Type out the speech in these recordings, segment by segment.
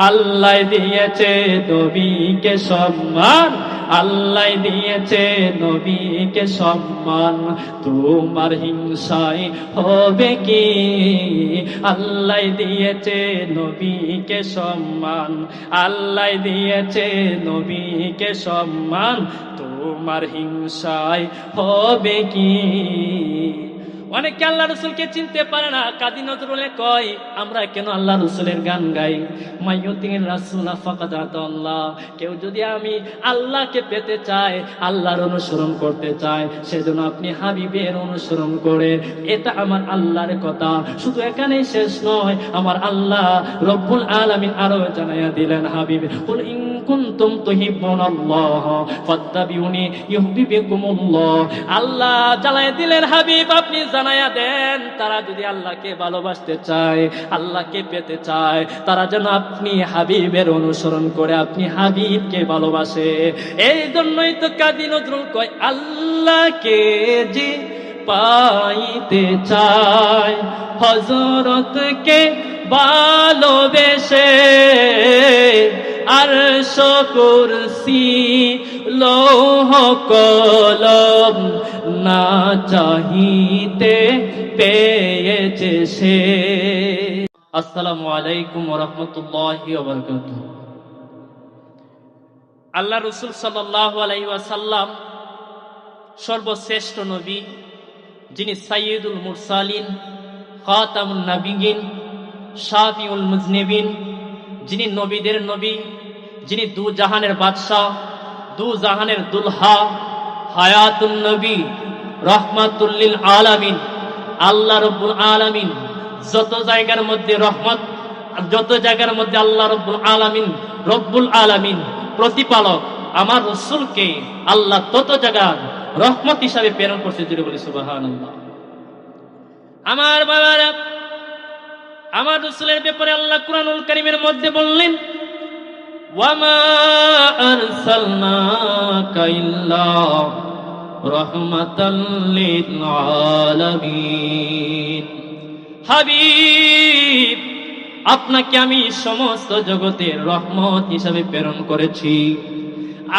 আল্লাহ দিয়েছে নবীকে সম্মান, আল্লাহ দিয়েছে নবীকে সম্মান, তোমার হিংসায় হবে কি? আল্লাহ দিয়েছে নবীকে সম্মান, আল্লাহ দিয়েছে নবীকে সম্মান, তোমার হিংসায় হবে কি? অনেকে আল্লাহ রসুলকে চিনতে পারে না। কাজী নজরুলে কয়, আমরা কেন আল্লাহ রসুলের গান গাই? মাইয়ুতির রাসূলা ফাকাদ আতাল্লাহ। কেউ যদি আমি আল্লাহকে পেতে চায়, আল্লাহর অনুসরণ করতে চায়, সেজন্য আপনি হাবিবের অনুসরণ করে। এটা আমার আল্লাহর কথা। শুধু এখানেই শেষ নয়, আমার আল্লাহ রব্বুল আলামিন আরো জানাইয়া দিলেন, হাবিব কুল ইন কুনতুম তুহিব্বুনাল্লাহ ফাত্তাবিউনি ইউহিব্বুকুমুল্লাহ। আল্লাহ জানাইয়া দিলেন, হাবিব আপনি জানাইয়া দেন, তারা যদি আল্লাহকে ভালোবাসতে চায়, আল্লাহকে পেতে চায়, তারা যেন আপনি হাবিবের অনুসরণ করে আপনি হাবিবকে ভালোবাসে। এই জন্যই তো কাজী নজরুল কয়, আল্লাহকে যে পাইতে চায়, হযরতকে ভালোবেসে, আরশ কুরসি লৌহ কলম না চাহিতে পেয়েছে সে। আসসালামু আলাইকুম ওয়া রাহমাতুল্লাহি ওয়া বারাকাতুহু। আল্লাহ রাসূল সাল্লাল্লাহু আলাইহি ওয়াসাল্লাম সর্বশ্রেষ্ঠ নবী, যিনি সাইয়্যিদুল মুরসালিন, খাতামুন নবিয়্যিন, শাফিউল মুজনিবিন, যিনি নবীদের নবী, যিনি দু জাহানের বাদশাহ, দু জাহানের দুলহা, হায়াতুন নবী, রহমাতুল লিল আলামিন। আল্লাহ রব্বুল আলামিন যত জায়গার মধ্যে রহমত, যত জায়গার মধ্যে আল্লাহ রব্বুল আলামিন, রব্বুল আলামিন প্রতিপালক, আমার রাসূলকে আল্লাহ তত জায়গায় রহমত হিসাবে প্রেরণ করছে। জুড়ে বলি সুবহানাল্লাহ। আমার বাবারা, আমার রাসূলের ব্যাপারে আল্লাহ কুরআনুল কারীমের মধ্যে বললেন, ওয়ামা আরসালনাকা ইল্লা রাহমাতাল লিল আলামিন। হাবিব, আপনাকে আমি সমস্ত জগতের রহমত হিসাবে প্রেরণ করেছি।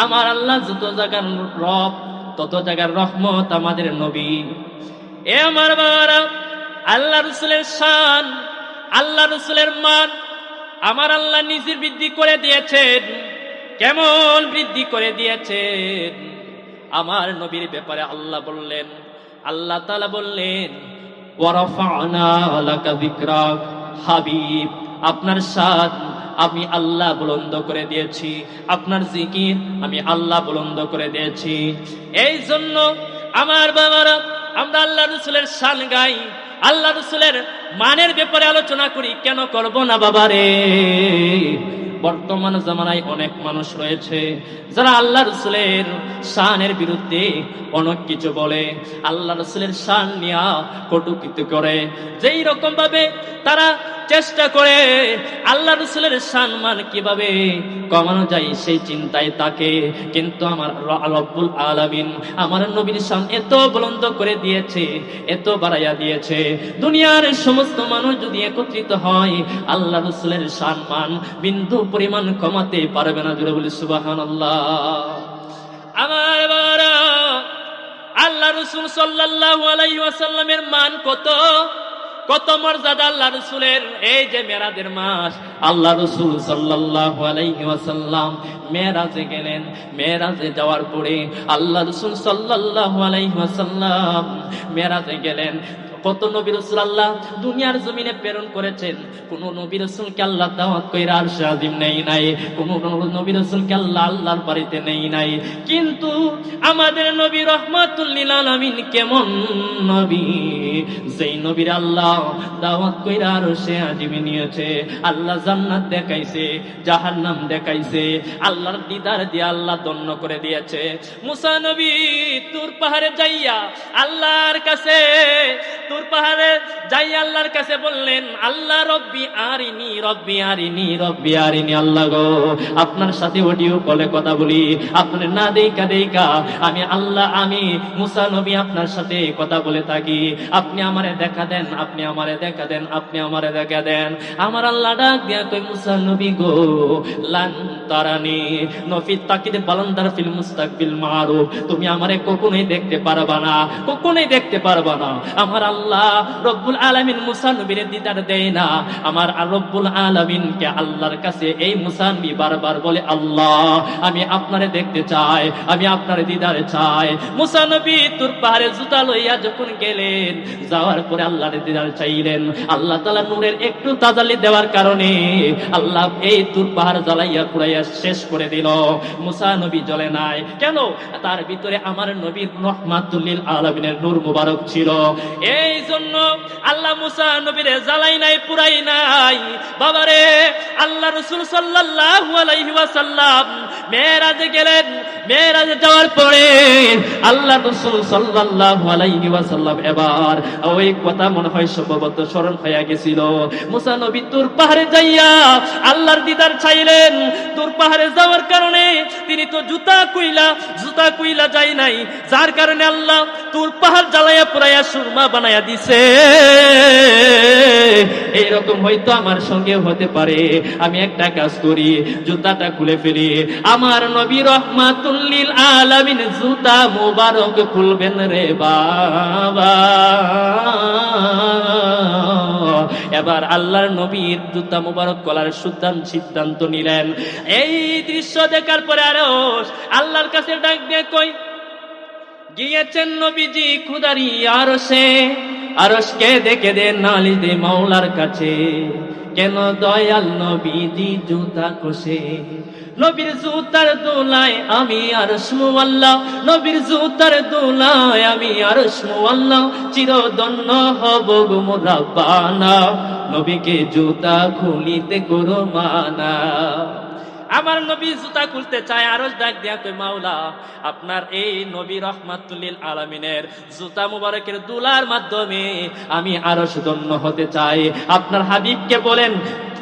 আমার আল্লাহ যত জায়গার রব, তত জায়গার রহমত আমাদের নবী। এ আমার বাবারা, আল্লাহ রাসূলের শান, আল্লাহ রাসূলের মান আমার আল্লাহ নিজে বৃদ্ধি করে দিয়েছেন। কেমন বৃদ্ধি করে দিয়েছেন? আমার নবীর ব্যাপারে আল্লাহ বললেন, আল্লাহ তাআলা বললেন, ওয়া রাফা'না লাকা যিকরাক। হাবিব, আপনার শান আমি আল্লাহ বুলন্দ করে দিয়েছি, আপনার জিকির আমি আল্লাহ বুলন্দ করে দিয়েছি। এই জন্য আমার বাবারা, আমরা আল্লাহ রাসূলের শান গাই, আল্লাহ রাসূলের মানের ব্যাপারে আলোচনা করি। কেন করব না বাবারে? বর্তমান জামানায় অনেক মানুষ রয়েছে যারা আল্লাহ রাসূলের শানের বিরুদ্ধে অনেক কিছু বলে, আল্লাহ রাসূলের শান নিয়ে কটূক্তি করে। যেই রকম ভাবে তারা চেষ্টা করে আল্লাহ রাসূলের সম্মান কিভাবে কমানো যায় সেই চিন্তায় থাকে। কিন্তু আমার রব্বুল আলামিন আমার নবীর শান এত বুলন্দ করে দিয়েছে, এত বাড়াইয়া দিয়েছে, দুনিয়ার সমস্ত মানুষ যদি একত্রিত হয় আল্লাহ রাসূলের সম্মান বিন্দু পরিমাণ কমাতে পারবে না। জোরে বলি সুবহানাল্লাহ। আমার বাবা, আল্লাহ রাসূল সাল্লাল্লাহু আলাইহি ওয়াসাল্লামের মান কত, কত মর্যাদা আল্লাহ রাসূলের। এই যে মেরাজের মাস, আল্লাহ রাসূল সাল্লাল্লাহু আলাইহি ওয়াসাল্লাম মেরাজে গেলেন। মেরাজে যাওয়ার পরে আল্লাহ রাসূল সাল্লাল্লাহু আলাইহি ওয়াসাল্লাম মেরাজে গেলেন। কত নবী রাসূল আল্লাহ দুনিয়ার জমিনে প্রেরণ করেছেন, কোন নবী রাসূলকে আল্লাহ দাওয়াত কইরা আরশে আজিম নেই নাই, কোন নবী রাসূলকে আল্লাহ আল্লাহর বাড়িতে নেই নাই। কিন্তু আমাদের নবী রাহমাতুল লিল আলামিন কেমন নবী, যেই নবীর আল্লাহ দাওয়াত কইরা আরশে আজিমে নিয়েছে। আল্লাহ জান্নাত দেখাইছে, জাহান্নাম দেখাইছে, আল্লাহর দিদার দিয়ে আল্লাহ ধন্য করে দিয়েছে। মুসা নবী তুর পাহাড়ে যাইয়া আল্লাহর কাছে, তুর পাহাড়ে যাই আল্লাহর কাছে বললেন, আল্লাহ রব্বি আরিনি, রব্বি আরিনি, রব্বি আরিনি। আল্লাহ গো, আপনার সাথে অডিও কলে কথা বলি, আপনার না দেখা দেখা আমি আল্লাহ, আমি মুসা নবী আপনার সাথে কথা বলে থাকি। আপনি আপনি আমারে দেখা দেন, আপনি আমারে দেখা দেন, আপনি আমারে দেখা দেন। আমার আল্লাহ ডাক দিয়া কই মুসা নবী গো, লান তারানি নফিত তাকিদে বালান্দার ফিল মুস্তাকবিল মারুফ, তুমি আমারে কখনোই দেখতে পারবা না, কখনোই দেখতে পারবা না। আমার আল্লাহ রব্বুল আলামিন মুসা নবীর দিদার দেয় না। আমার রব্বুল আলামিনকে আল্লাহর কাছে এই মুসা নবী বারবার বলে, আল্লাহ আমি আপনারে দেখতে চাই, আমি আপনার দিদারে চাই। মুসা নবী তুর পাহাড়ে জুতা লইয়া যখন গেলেন, যাওয়ার পরে আল্লাহর দিদার চাইলেন। আল্লাহ তাআলা নূরের একটু তাজাল্লি দেওয়ার কারণে আল্লাহ এই তুর পাহাড় জ্বালাইয়া পুড়াইয়া শেষ করে দিল। মুসা নবী জ্বলে নাই কেন? তার ভিতরে আমার নবীর রহমাতুল লিল আলামিনের নূর মুবারক ছিল। এই জন্য আল্লাহ মুসা নবীরে জ্বালাই নাই, পুরাই নাই। বাবারে, আল্লাহ রাসূল সাল্লাল্লাহু আলাইহি ওয়াসাল্লাম মেরাজে গেলেন। মেরাজে যাওয়ার পরে আল্লাহ রাসূল সাল্লাল্লাহু আলাইহি ওয়াসাল্লাম এবার ওই কথা মনে হয় সম্ভবত স্মরণ হয়ে গেছিল। মুসা নবী তুর পাহাড়ে যাইয়া আল্লাহর দিদার চাইলেন। তুর পাহাড়ে যাওয়ার কারণে তিনি তো জুতা কুইলা যায় নাই, যার কারণে আল্লাহ তুর পাহাড় জ্বালাইয়া পুরাইয়া সুরমা বানাইয়া দিছে। এইরকম হয়তো আমার সঙ্গে হতে পারে। আমি একটা কাজ করি, জুতাটা খুলে ফেলি। আমার নবী রহমাতুল লিল আলামিন জুতা মুবারক খুলবেন রে বাবা। এবার আল্লাহর নবীর জুতা মুবারক খোলার সিদ্ধান্ত নিলেন। এই দৃশ্য দেখার পরে আল্লাহর কাছে ডাক দিয়ে কই গিয়েছেন নবীজি খুদারি আরশকে দেখে দেন নালিশ দে মাওলার কাছে, কেন দয়াল নবীজি জুতা কষে। নবীর জুতার দোলায় আমি আরশ মুআল্লা, নবীর জুতার দোলায় আমি আরশ মুআল্লা, চিরধন্য হব গো রাব্বানা, নবীকে জুতা খুলিতে করো মানা। আমার নবী জুতা খুলতে চায়, আরশ ডাক দিয়া কই মাওলা আপনার এই নবী রহমাতুল লিল আলামিনের জুতা মুবারকের দুলার মাধ্যমে আমি আরশ ধন্য হতে চাই। আপনার হাবিবকে বলেন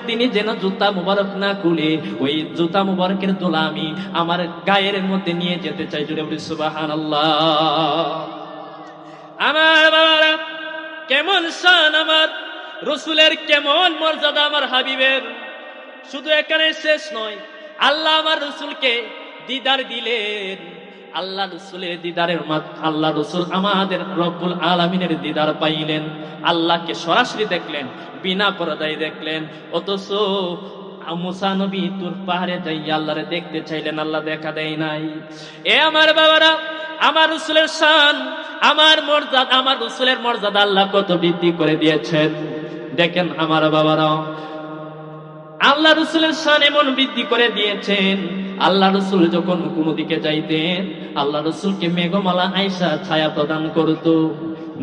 তিনি যেন জুতা মুবারক না খুলে ওই জুতা মুবারকের দোলা আমি আমার গায়ের মধ্যে নিয়ে যেতে চাই। জুড়ে বলি সুবহানাল্লাহ। আমার বাবারা, কেমন শান আমার রাসূলের, কেমন মর্যাদা আমার হাবিবের। শুধু এখানে শেষ নয়, আল্লাহ আমার রাসূলকে দিদার দিলেন। আল্লাহ রাসূলের দিদারের আল্লাহ রাসূল আমাদের রব্বুল আলামিনের দিদার পাইলেন। আল্লাহকে সরাসরি দেখলেন, বিনা পর্দায় দেখলেন। অথচ মুসা নবী তুর পাহাড়ে যাইয়া আল্লাহরে দেখতে চাইলেন, আল্লাহ দেখা দেয় নাই। এ আমার বাবারা, আমার রাসূলের শান, আমার মর্যাদা, আমার রাসূলের মর্যাদা আল্লাহ কত বৃদ্ধি করে দিয়েছেন। দেখেন আমার বাবারা, আল্লাহ রাসূলের শান এমন বৃদ্ধি করে দিয়েছেন। আল্লাহ রাসূল যখন কোনো দিকে যাইতেন, আল্লাহ রাসূলকে মেঘমালা আয়েশা ছায়া প্রদান করত।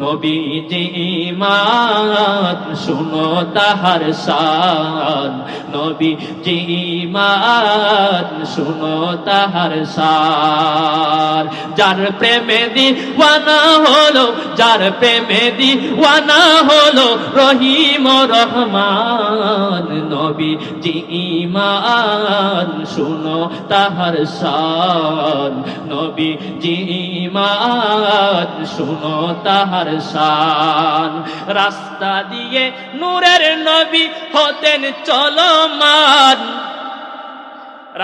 নবীজি ঈমান শুনো তাহার শান, নবীজি ঈমান শুনো তাহার শান। যার প্রেমে দিওয়ানা হলো, যার প্রেমে দিওয়ানা হলো রহিম রহমান, নবীজি ঈমান শুনো তাহার শান, নবীজি ঈমান শুনো তাহার শান। রাস্তা দিয়ে নূরের নবী হতেন চলমান,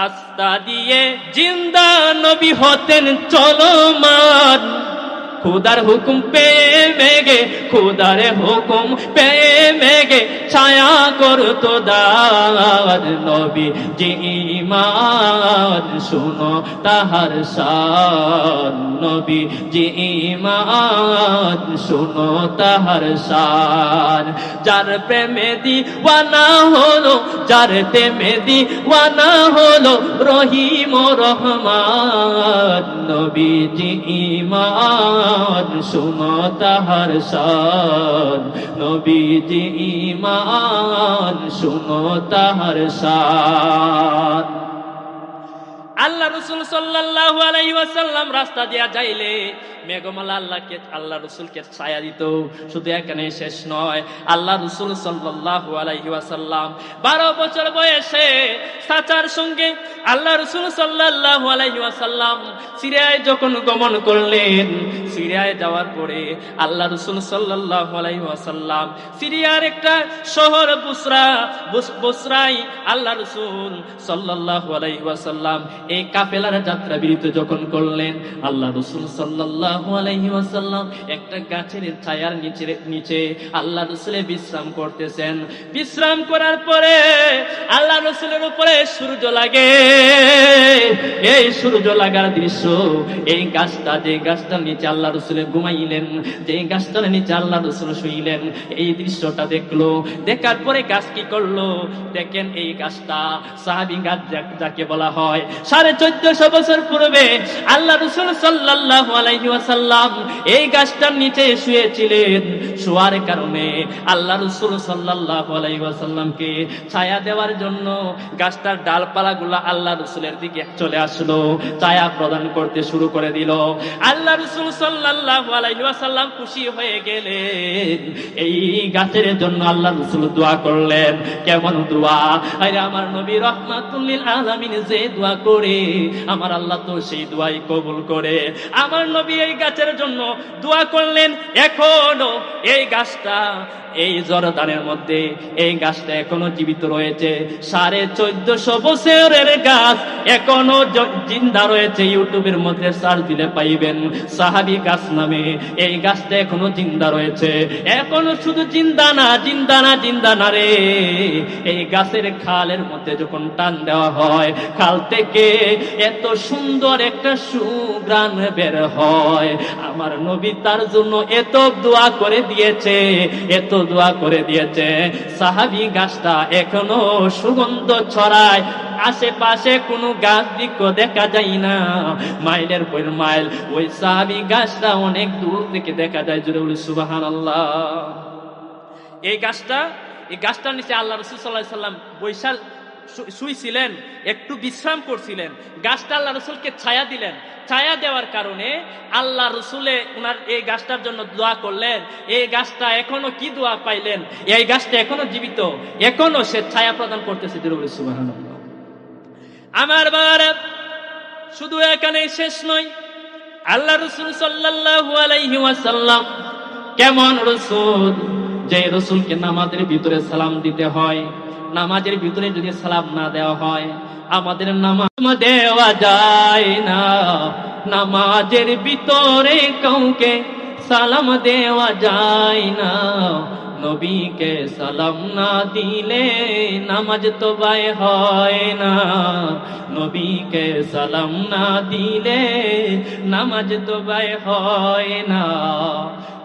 রাস্তা দিয়ে জিন্দা নবী হতেন চলমান। খুদার হুকুম পেয়ে মেঘে, খুদার হুকুম পেয়ে মেঘে ছায়া করতো দার, নবী জি ঈমান শুনো তাহার শান, নবী জি ঈমান শুনো তাহার শান। যার প্রেমে দিওয়ানা হলো, যার প্রেমে দিওয়ানা হলো রহিম রহমান, নবী জি ঈমান শুনো তাহার শান, নবীজি ঈমান শুনো তাহার শান। আল্লাহ রাসূল সাল্লাল্লাহু আলাইহি ওয়াসাল্লাম রাস্তা দিয়া যাইলে মেঘমালা আল্লাহ রাসূলকে ছায়া দিত। শুধু এখানে শেষ নয়, আল্লাহ রাসূল সাল্লাল্লাহু আলাইহি ওয়াসাল্লাম 12 বছর বয়সে চাচার সঙ্গে আল্লাহ রাসূল সাল্লাল্লাহু আলাইহি ওয়াসাল্লাম সিরিয়ায় যখন গমন করলেন, সিরিয়ায় যাওয়ার পরে আল্লাহ রাসূল সাল্লাল্লাহু আলাইহি ওয়াসাল্লাম সিরিয়ার একটা শহর বুসরায় আল্লাহ রাসূল সাল্লাল্লাহু আলাইহি ওয়াসাল্লাম এই কাফেলার যাত্রা বিরত যখন করলেন, আল্লাহ রাসূল সাল্লাল্লাহু আলাইহি ওয়াসাল্লাম একটা গাছের ছায়ার নিচে আল্লাহ রাসূলে বিশ্রাম করতেছেন। বিশ্রাম করার পরে আল্লাহ রাসূলের উপরে সূর্য লাগে। এই সূর্য লাগার দৃশ্য, এই গাছটা, যে গাছটার নিচে আল্লাহ রাসূলে ঘুমাইলেন, যে গাছটার নিচে আল্লাহ রাসূল শুইলেন, এই দৃশ্যটা দেখলো। দেখার পরে গাছ কি করলো দেখেন, এই গাছটা সাহাবী গাছ যাকে বলা হয়, 1450 বছর পূর্বে আল্লাহ রাসূল সাল্লাল্লাহু আলাইহি ওয়াসাল্লাম এই গাছটার নিচে শুয়েছিলেন। শোয়ার কারণে আল্লাহ রাসূল সাল্লাল্লাহু আলাইহি ওয়াসাল্লামকে ছায়া দেওয়ার জন্য গাছটার ডালপালাগুলো আল্লাহ রাসূলের দিকে চলে আসলো, ছায়া প্রদান করতে শুরু করে দিল। আল্লাহ রাসূল সাল্লাল্লাহু আলাইহি ওয়াসাল্লাম খুশি হয়ে গেলেন। এই গাছের জন্য আল্লাহ রাসূল দোয়া করলেন। কেমন দোয়া? আরে আমার নবী রাহমাতুল লিল আলামিন যে দোয়া করে, আমার আল্লাহ তো সেই দোয়াই কবুল করে। আমার নবী এই গাছের জন্য দোয়া করলেন। এখনো এই গাছটা, এই জর্দানের মধ্যে এই গাছটা এখনো জীবিত রয়েছে। 1450 বছরের গাছ এখনো জিন্দা রয়েছে। ইউটিউবের মধ্যে সার্চ দিলে পাইবেন সাহাবী গাছ নামে। এই গাছটা এখনো জিন্দা রয়েছে। এখনো শুধু জিন্দা না রে, এই গাছের খালের মধ্যে যখন টান দেওয়া হয়, খাল থেকে এত সুন্দর একটা সুঘ্রাণ বের হয়। আমার নবী তার জন্য এত দোয়া করে দিয়েছে, এত দোয়া করে দিয়েছে। সাহাবী গাছটা এখনো সুগন্ধ ছড়ায়। আশেপাশে কোনো গাছ দিক দেখা যায় না, মাইলের পর মাইল ওই সাহাবী গাছটা অনেক দূর থেকে দেখা যায়। জোরে বলি সুবহানাল্লাহ। এই গাছটার নিচে আল্লাহ রাসূল সাল্লাল্লাহু আলাইহি ওয়াসাল্লাম বৈশাল শুইছিলেন, একটু বিশ্রাম করছিলেন। গাছটা আল্লাহ রাসূলকে ছায়া দিলেন। ছায়া দেওয়ার কারণে আল্লাহ রাসূলে উনার এই গাছটার জন্য দোয়া করলেন। এই গাছটা এখনো কি দোয়া পাইলেন, এই গাছটা এখনো জীবিত, এখনো সে ছায়া প্রদান করতেছে। সুবহানাল্লাহ। আমার বাবারা, শুধু এখানেই শেষ নয়, আল্লাহ রাসূল সাল্লাল্লাহু আলাইহি ওয়াসাল্লাম কেমন রাসূল, যে রাসূলকে নামাজের ভিতরে সালাম দিতে হয়, নামাজের ভিতরে যদি সালাম না দেওয়া হয় আমাদের নামাজ দেওয়া যায় না। নামাজের ভিতরে কাউকে সালাম দেওয়া যায় না। নবীকে সালাম না দিলে নামাজ তো বাই হয় না। নবীকে সালাম না দিলে নামাজ তো বাই হয় না।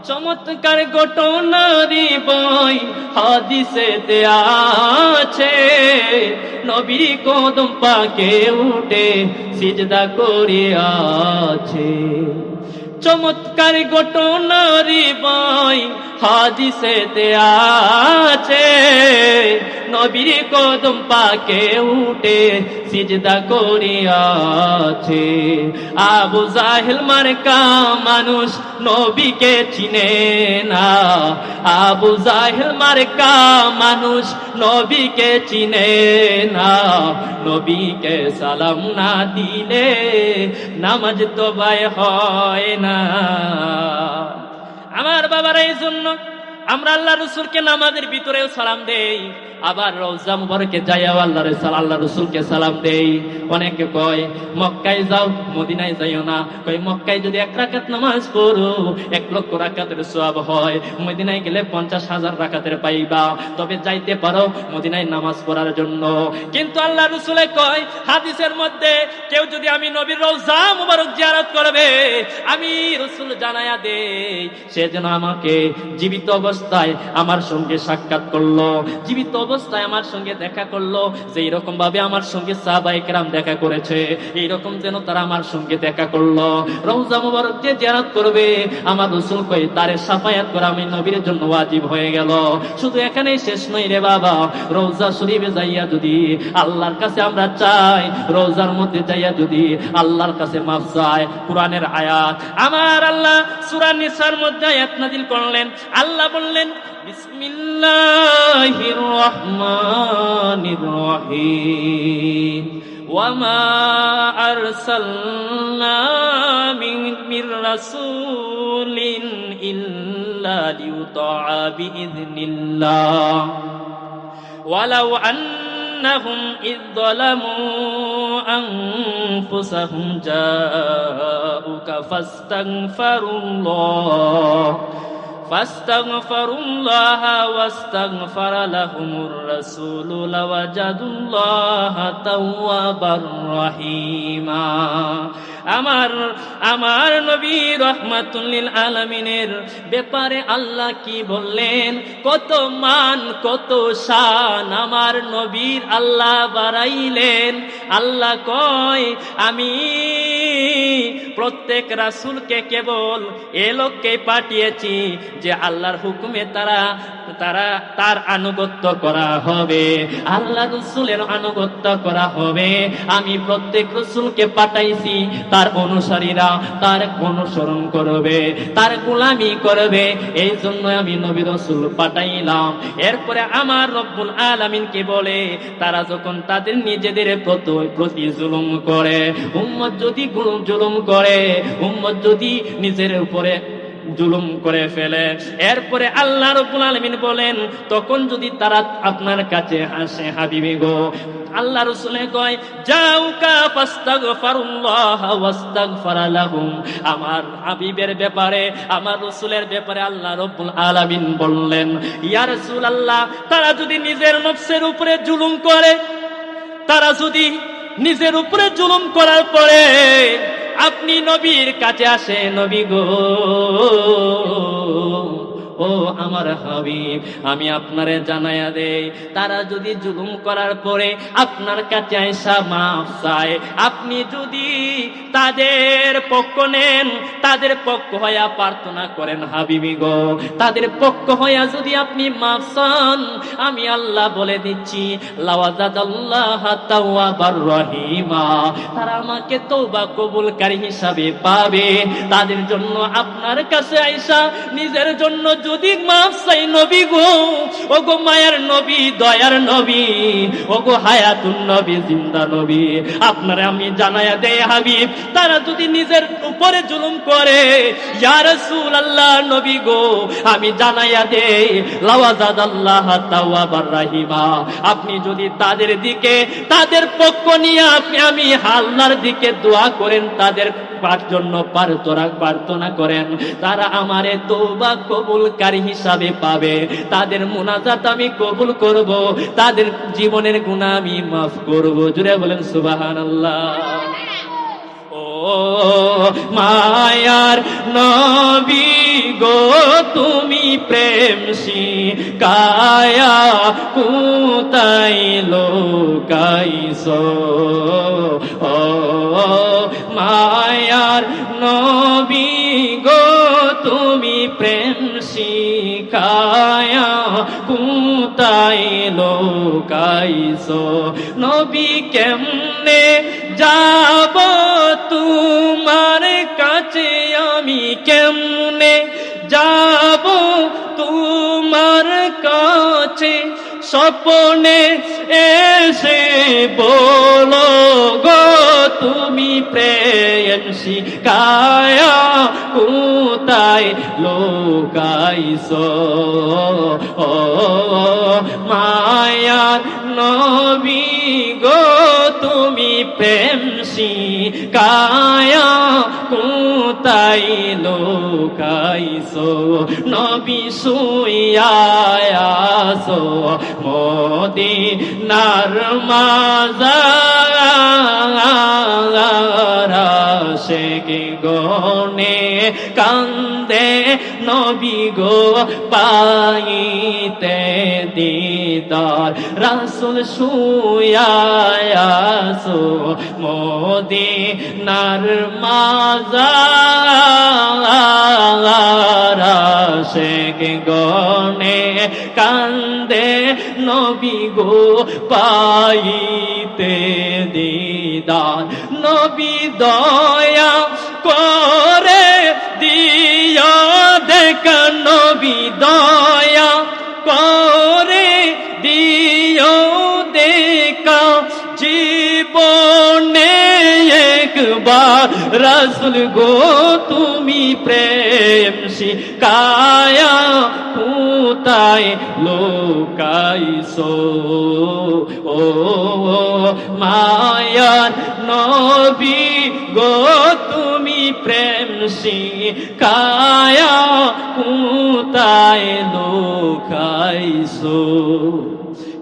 চমৎকার ঘটনারি বই হাদিসেতে আছে, নবীর কদম পাকে উঠে সিজদা করে আছে। চমৎকার ঘটনারি বই হাদিসেতে আছে, নবীর কদম পাকে উঠে সিজদা করে আছে। আবু জাহেল মার্কা মানুষ নবীকে চিনে না। আবু জাহেল মার্কা মানুষ নবীকে চিনে না। নবীকে সালাম না দিলে নামাজ তো বাই হয় না। আমার বাবার এই জন্য আমরা আল্লাহ রাসূলকে নামাজের ভিতরেও সালাম দেই, আবার রওজা মুবারকে যাইও আল্লাহ রাসূলকে সালাম দেই। অনেকে কয় মক্কায় যাও, মদিনায় যাইও না। কয় মক্কায় যদি 1 রাকাত নামাজ পড়ো 1 লক্ষ রাকাতের সওয়াব হয়, মদিনায় গেলে 50,000 রাকাতের পাইবা। তবে যাইতে পারো মদিনায় নামাজ পড়ার জন্য। কিন্তু আল্লাহ রাসূলে কয় হাদিসের মধ্যে, কেউ যদি আমি নবীর রওজা মুবারক জিয়ারত করবে, আমি রাসূল জানায়া দেই সে যেন আমাকে জীবিত অবস্থায় অবস্থায় আমার সঙ্গে সাক্ষাৎ করলো, জীবিত অবস্থায় আমার সঙ্গে দেখা করলো, যে এরকম ভাবে আমার সঙ্গে সাহাবায়ে কেরাম দেখা করেছে, এইরকম যেন তারা আমার সঙ্গে দেখা করলো। রওজা মুবারক যে জিয়ারত করবে, আমার রাসূল কই তারে সাফায়াত করা আমি নবীর জন্য ওয়াজিব হয়ে গেল। শুধু এখানেই শেষ নয় রে বাবা, রওজা শরীফে যাইয়া যদি আল্লাহর কাছে আমরা চাই, রওজার মধ্যে যাইয়া যদি আল্লাহর কাছে মাফ চাই, কোরআনের আয়াত আমার আল্লাহ সূরা নিসার মধ্যে আয়াত নাযিল করলেন। আল্লাহ বললেন বিসমিল্লাহির রহমানির রহিম ওয়ামা আরসালনা মির রাসূলিন ইল্লা লিয়ুতাআ বিইذنিল্লাহ ওয়ালাউ আন্নাহুম ইয যালামু আনফুসাহুম জাউকা ফাস্তাগফিরুল্লাহ ওয়াস্তাগফার লাহুমুর রাসূল লাওয়াজাদুল্লাহা তাওয়াবার রহিমা। আমার নবী রাহমাতুল লিল আলামিনের ব্যাপারে আল্লাহ কি বললেন, কত মান কত শান আমার নবীর আল্লাহ বাড়াইলেন। আল্লাহ কয় আমি প্রত্যেক রাসূলকে কেবল এ লোককে পাঠিয়েছি যে আল্লাহর হুকুমে তার আনুগত্য করা হবে, আল্লাহ রাসূলের আনুগত্য করা হবে। আমি প্রত্যেক রাসূলকে পাঠাইছি, তার অনুসারীরা তার অনুসরণ করবে, তার গোলামি করবে, এই জন্য আমি নবী রাসূল পাঠাইলাম। এরপরে আমার রব্বুল আলামিনকে বলে, তারা যখন তাদের নিজেদের প্রতি জুলুম করে, উম্মত যদি জুলুম করে, উম্মত যদি নিজের উপরে জুলুম করে ফেলে, এরপরে আল্লাহ রাব্বুল আলামিন বলেন, তখন যদি তারা আপনার কাছে আসে হাবিবি গো, আল্লাহ রাসূল কয় যাউকা ফাস্তাগফিরুল্লাহ ওয়াস্তাগফার লাহুম। আমার হাবিবের ব্যাপারে, আমার রাসূলের ব্যাপারে আল্লাহ রাব্বুল আলামিন বললেন, ইয়া রাসূলুল্লাহ, তারা যদি নিজের নফসের উপরে জুলুম করে, তারা যদি নিজের উপরে জুলুম করার পরে আপনি নবীর কাছে আসে, নবী গো ও আমার হাবিব, আমি আপনারে জানায়া দেই, তারা যদি জুলুম করার পরে আপনার কাছে আইসা মাফ চায়, আপনি যদি তাদের পক্ষ নেন, তাদের পক্ষ হইয়া প্রার্থনা করেন হাবিবি গো, তাদের পক্ষ হইয়া যদি আপনি মাফ চান, আমি আল্লাহ বলে দিচ্ছি লাওয়াজাদাল্লাহা তাওয়াবার রহিমা, তারা আমাকে তওবা কবুলকারী হিসাবে পাবে। তাদের জন্য আপনার কাছে আইসা নিজের জন্য যদি মাফ চাই, নবী গো, ও গো মায়ার নবী, দয়ার নবী, ও গো হায়াতুন নবী, জিন্দা নবী, আপনারা আমি জানায়া দেই হাবিব, তারা যদি নিজের উপরে জুলুম করে, ইয়া রাসূলুল্লাহ নবী গো, আমি জানায়া দেই লাওয়াজাদাল্লাহা তাওয়াবার রহিমা, আপনি যদি তাদের দিকে, তাদের পক্ষ নিয়ে আমি আল্লাহর দিকে দোয়া করেন, তাদের জন্য প্রার্থনা করেন, তারা আমারে তওবা কবুলকারী হিসাবে পাবে, তাদের মুনাজাত আমি কবুল করব, তাদের জীবনের গুনাহ আমি মাফ করব। জুড়ে বলেন সুবহানাল্লাহ। ও মায়ার নবী গো, তুমি প্রেম শিখায়া কোথায় লোকাইছো, ও মায়ার নবী গো, তুমি প্রেম শিখায়া কোথায় লোকাইছো, নবী কেমনে যাব তোমার কাছে, আমি কেমনে যাব তোমার কাছে, স্বপ্নে এসে বলো গো, তুমি প্রেম শিখায়া কোথায় লোকাইছো, ও মায়ার নবী গো, তুমি প্রেম শিখায়া কোথায় লোকাইছো, নবী শুইয়া আছো মদিনার মাজার, আশিক গনে কান্দে নবী গো পাইতে দিদার রাসূল শুয়ায়াসো মদিনার মাজার আশিক গনে কান্দে নবী গো পাইতে দিদার নবী দয়া করে দিও দেখা নবী দয়া করে দিও দেখা জীবনে একবার রাসূল গো তুমি প্রেম শিখায়া কোথায় লোকাইছো ও মায়ার নবী গো তুমি প্রেম শিখায়া কোথায় লোকাইছো।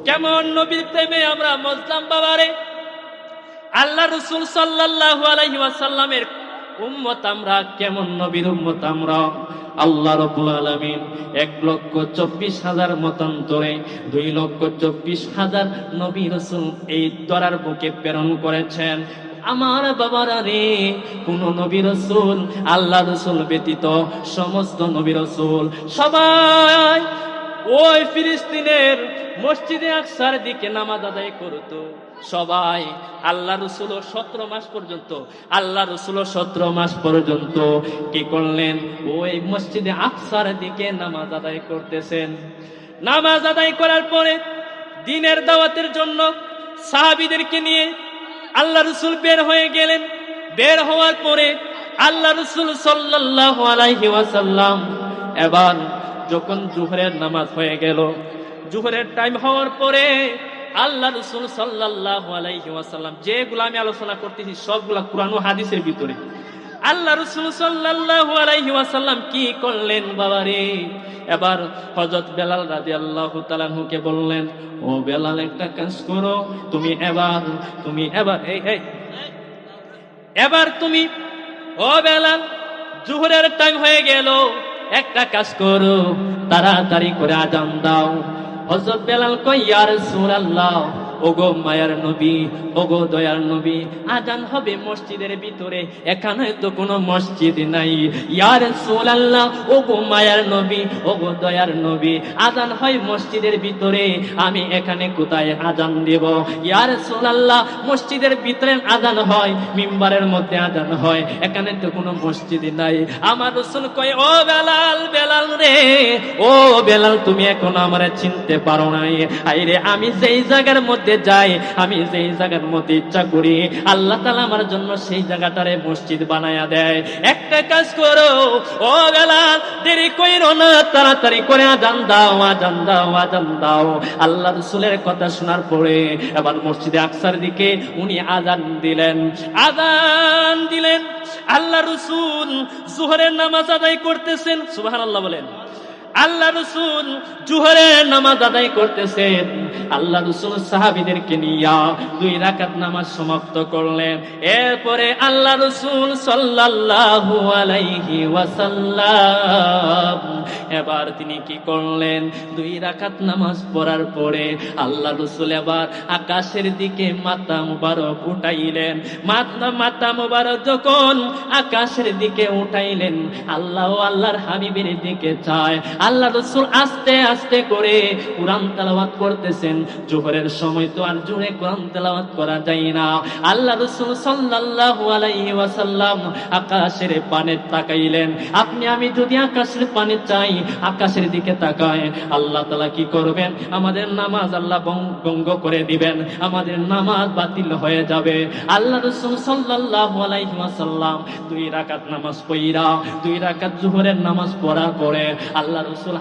কেমন নবীর প্রেমে আমরা মজলাম বাবারে। আল্লাহ রাসূল সাল্লাল্লাহু আলাইহি ওয়াসাল্লামের উম্মত আমরা, কেমন নবীর উম্মত আমরা। আল্লাহ রাব্বুল আলামিন 1,24,000 মতান্তরে 2,24,000 নবী রাসূল এই দরার বুকে প্রেরণ করেছেন। আমার বাবারা রে, কোন নবী রাসূল আল্লাহ রাসূল ব্যতীত সমস্ত নবী রাসূল সবাই ওই ফিলিস্তিনের মসজিদে আকসার দিকে নামাজ আদায় করত। সবাই আল্লাহ রাসূল 17 মাস পর্যন্ত আল্লাহ রাসূল 17 মাস পর্যন্ত কি করলেন? ওই মসজিদে আকসার দিকে নামাজ আদায় করতেছেন। নামাজ আদায় করার পরে দ্বীনের দাওয়াতের জন্য সাহাবীদেরকে নিয়ে আল্লাহ রাসূল বের হয়ে গেলেন। বের হওয়ার পরে আল্লাহ রাসূল সাল্লাল্লাহু আলাইহি ওয়াসাল্লাম এবার যখন জোহরের নামাজ হয়ে গেল, জোহরের টাইম হওয়ার পরে আল্লাহ রাসূল সাল্লাল্লাহু আলাইহি ওয়াসাল্লাম, যেগুলো আমি আলোচনা করতেছি সবগুলা কোরআন ও হাদিসের ভিতরে। আল্লাহ রাসূল সাল্লাল্লাহু আলাইহি ওয়াসাল্লাম কি করলেন বাবারে? এবার হযরত বেলাল রাদিয়াল্লাহু তাআলা আনহুকে বললেন, ও বেলাল একটা কাজ করো, তুমি এবার এবার তুমি ও বেলাল, জোহরের টাইম হয়ে গেল, একটা কাজ করো, তাড়াতাড়ি করে আযান দাও। হযরত বেলাল কই, ইয়া রাসূলুল্লাহ, ওগো মায়ার নবী, ওগো দয়ার নবী, আযান হবে মসজিদের ভিতরে, এখানে তো কোনো মসজিদ নাই। ইয়া রাসূলুল্লাহ, ওগো মায়ার নবী, ওগো দয়ার নবী, আযান হয় মসজিদের ভিতরে, আমি এখানে কোথায় আযান দেব? ইয়া রাসূলুল্লাহ, মসজিদের ভিতরে আযান হয়, মিম্বারের মধ্যে আযান হয়, এখানে তো কোনো মসজিদ নাই। আমার রাসূল কয়, ও বেলাল, বেলাল রে, ও বেলাল, তুমি এখন আমারে চিনতে পারো নাই। আইরে, আমি যেই জায়গার মধ্যে যাই, আমি যেই জায়গার মধ্যে ইচ্ছা করি, আল্লাহ তাআলা আমার জন্য সেই জায়গাটারে মসজিদ বানায়া দেয়। একটা কাজ করো ও বেলাল, দেরি কইরো না, তাড়াতাড়ি করে আযান দাও, আযান দাও, আযান দাও। আল্লাহ রাসূলের কথা শোনার পরে এবার মসজিদে আকসার দিকে উনি আযান দিলেন। আযান দিলেন, আল্লাহ রাসূল যোহরের নামাজ আদায় করতেছেন। সুবহানাল্লাহ বলেন। আল্লাহ রাসূল জোহরের নামাজ আদায় করতেছেন। আল্লাহ রাসূল সাহাবীদেরকে নিয়ে 2 রাকাত নামাজ সমাপ্ত করলেন। এরপরে আল্লাহ রাসূল সাল্লাল্লাহু আলাইহি ওয়াসাল্লাম এবার তিনি কি করলেন? 2 রাকাত নামাজ পড়ার পরে আল্লাহ রাসূল এবার আকাশের দিকে মাথা মুবারক উঠাইলেন। মাথা মুবারক যখন আকাশের দিকে উঠাইলেন, আল্লাহ ও আল্লাহর হাবিবের দিকে চায়। আল্লাহ রাসূল আস্তে আস্তে করে কোরআন তেলাওয়াত করতেছেন। জোহরের সময় তো আর জোরে কোরআন তেলাওয়াত করা যায় না। আল্লাহ রাসূল সাল্লাল্লাহু আলাইহি ওয়াসাল্লাম আকাশের পানে তাকাইলেন। আপনি আমি যদি আকাশের পানে চাই, আকাশের দিকে তাকায়, আল্লাহ তাআলা কি করবেন? আমাদের নামাজ আল্লাহ ভঙ্গ করে দিবেন, আমাদের নামাজ বাতিল হয়ে যাবে। আল্লাহ রাসূল সাল্লাল্লাহু আলাইহি ওয়াসাল্লাম 2 রাকাত নামাজ পড়া, 2 রাকাত জোহরের নামাজ পড়ার পরে আল্লাহ রাসূল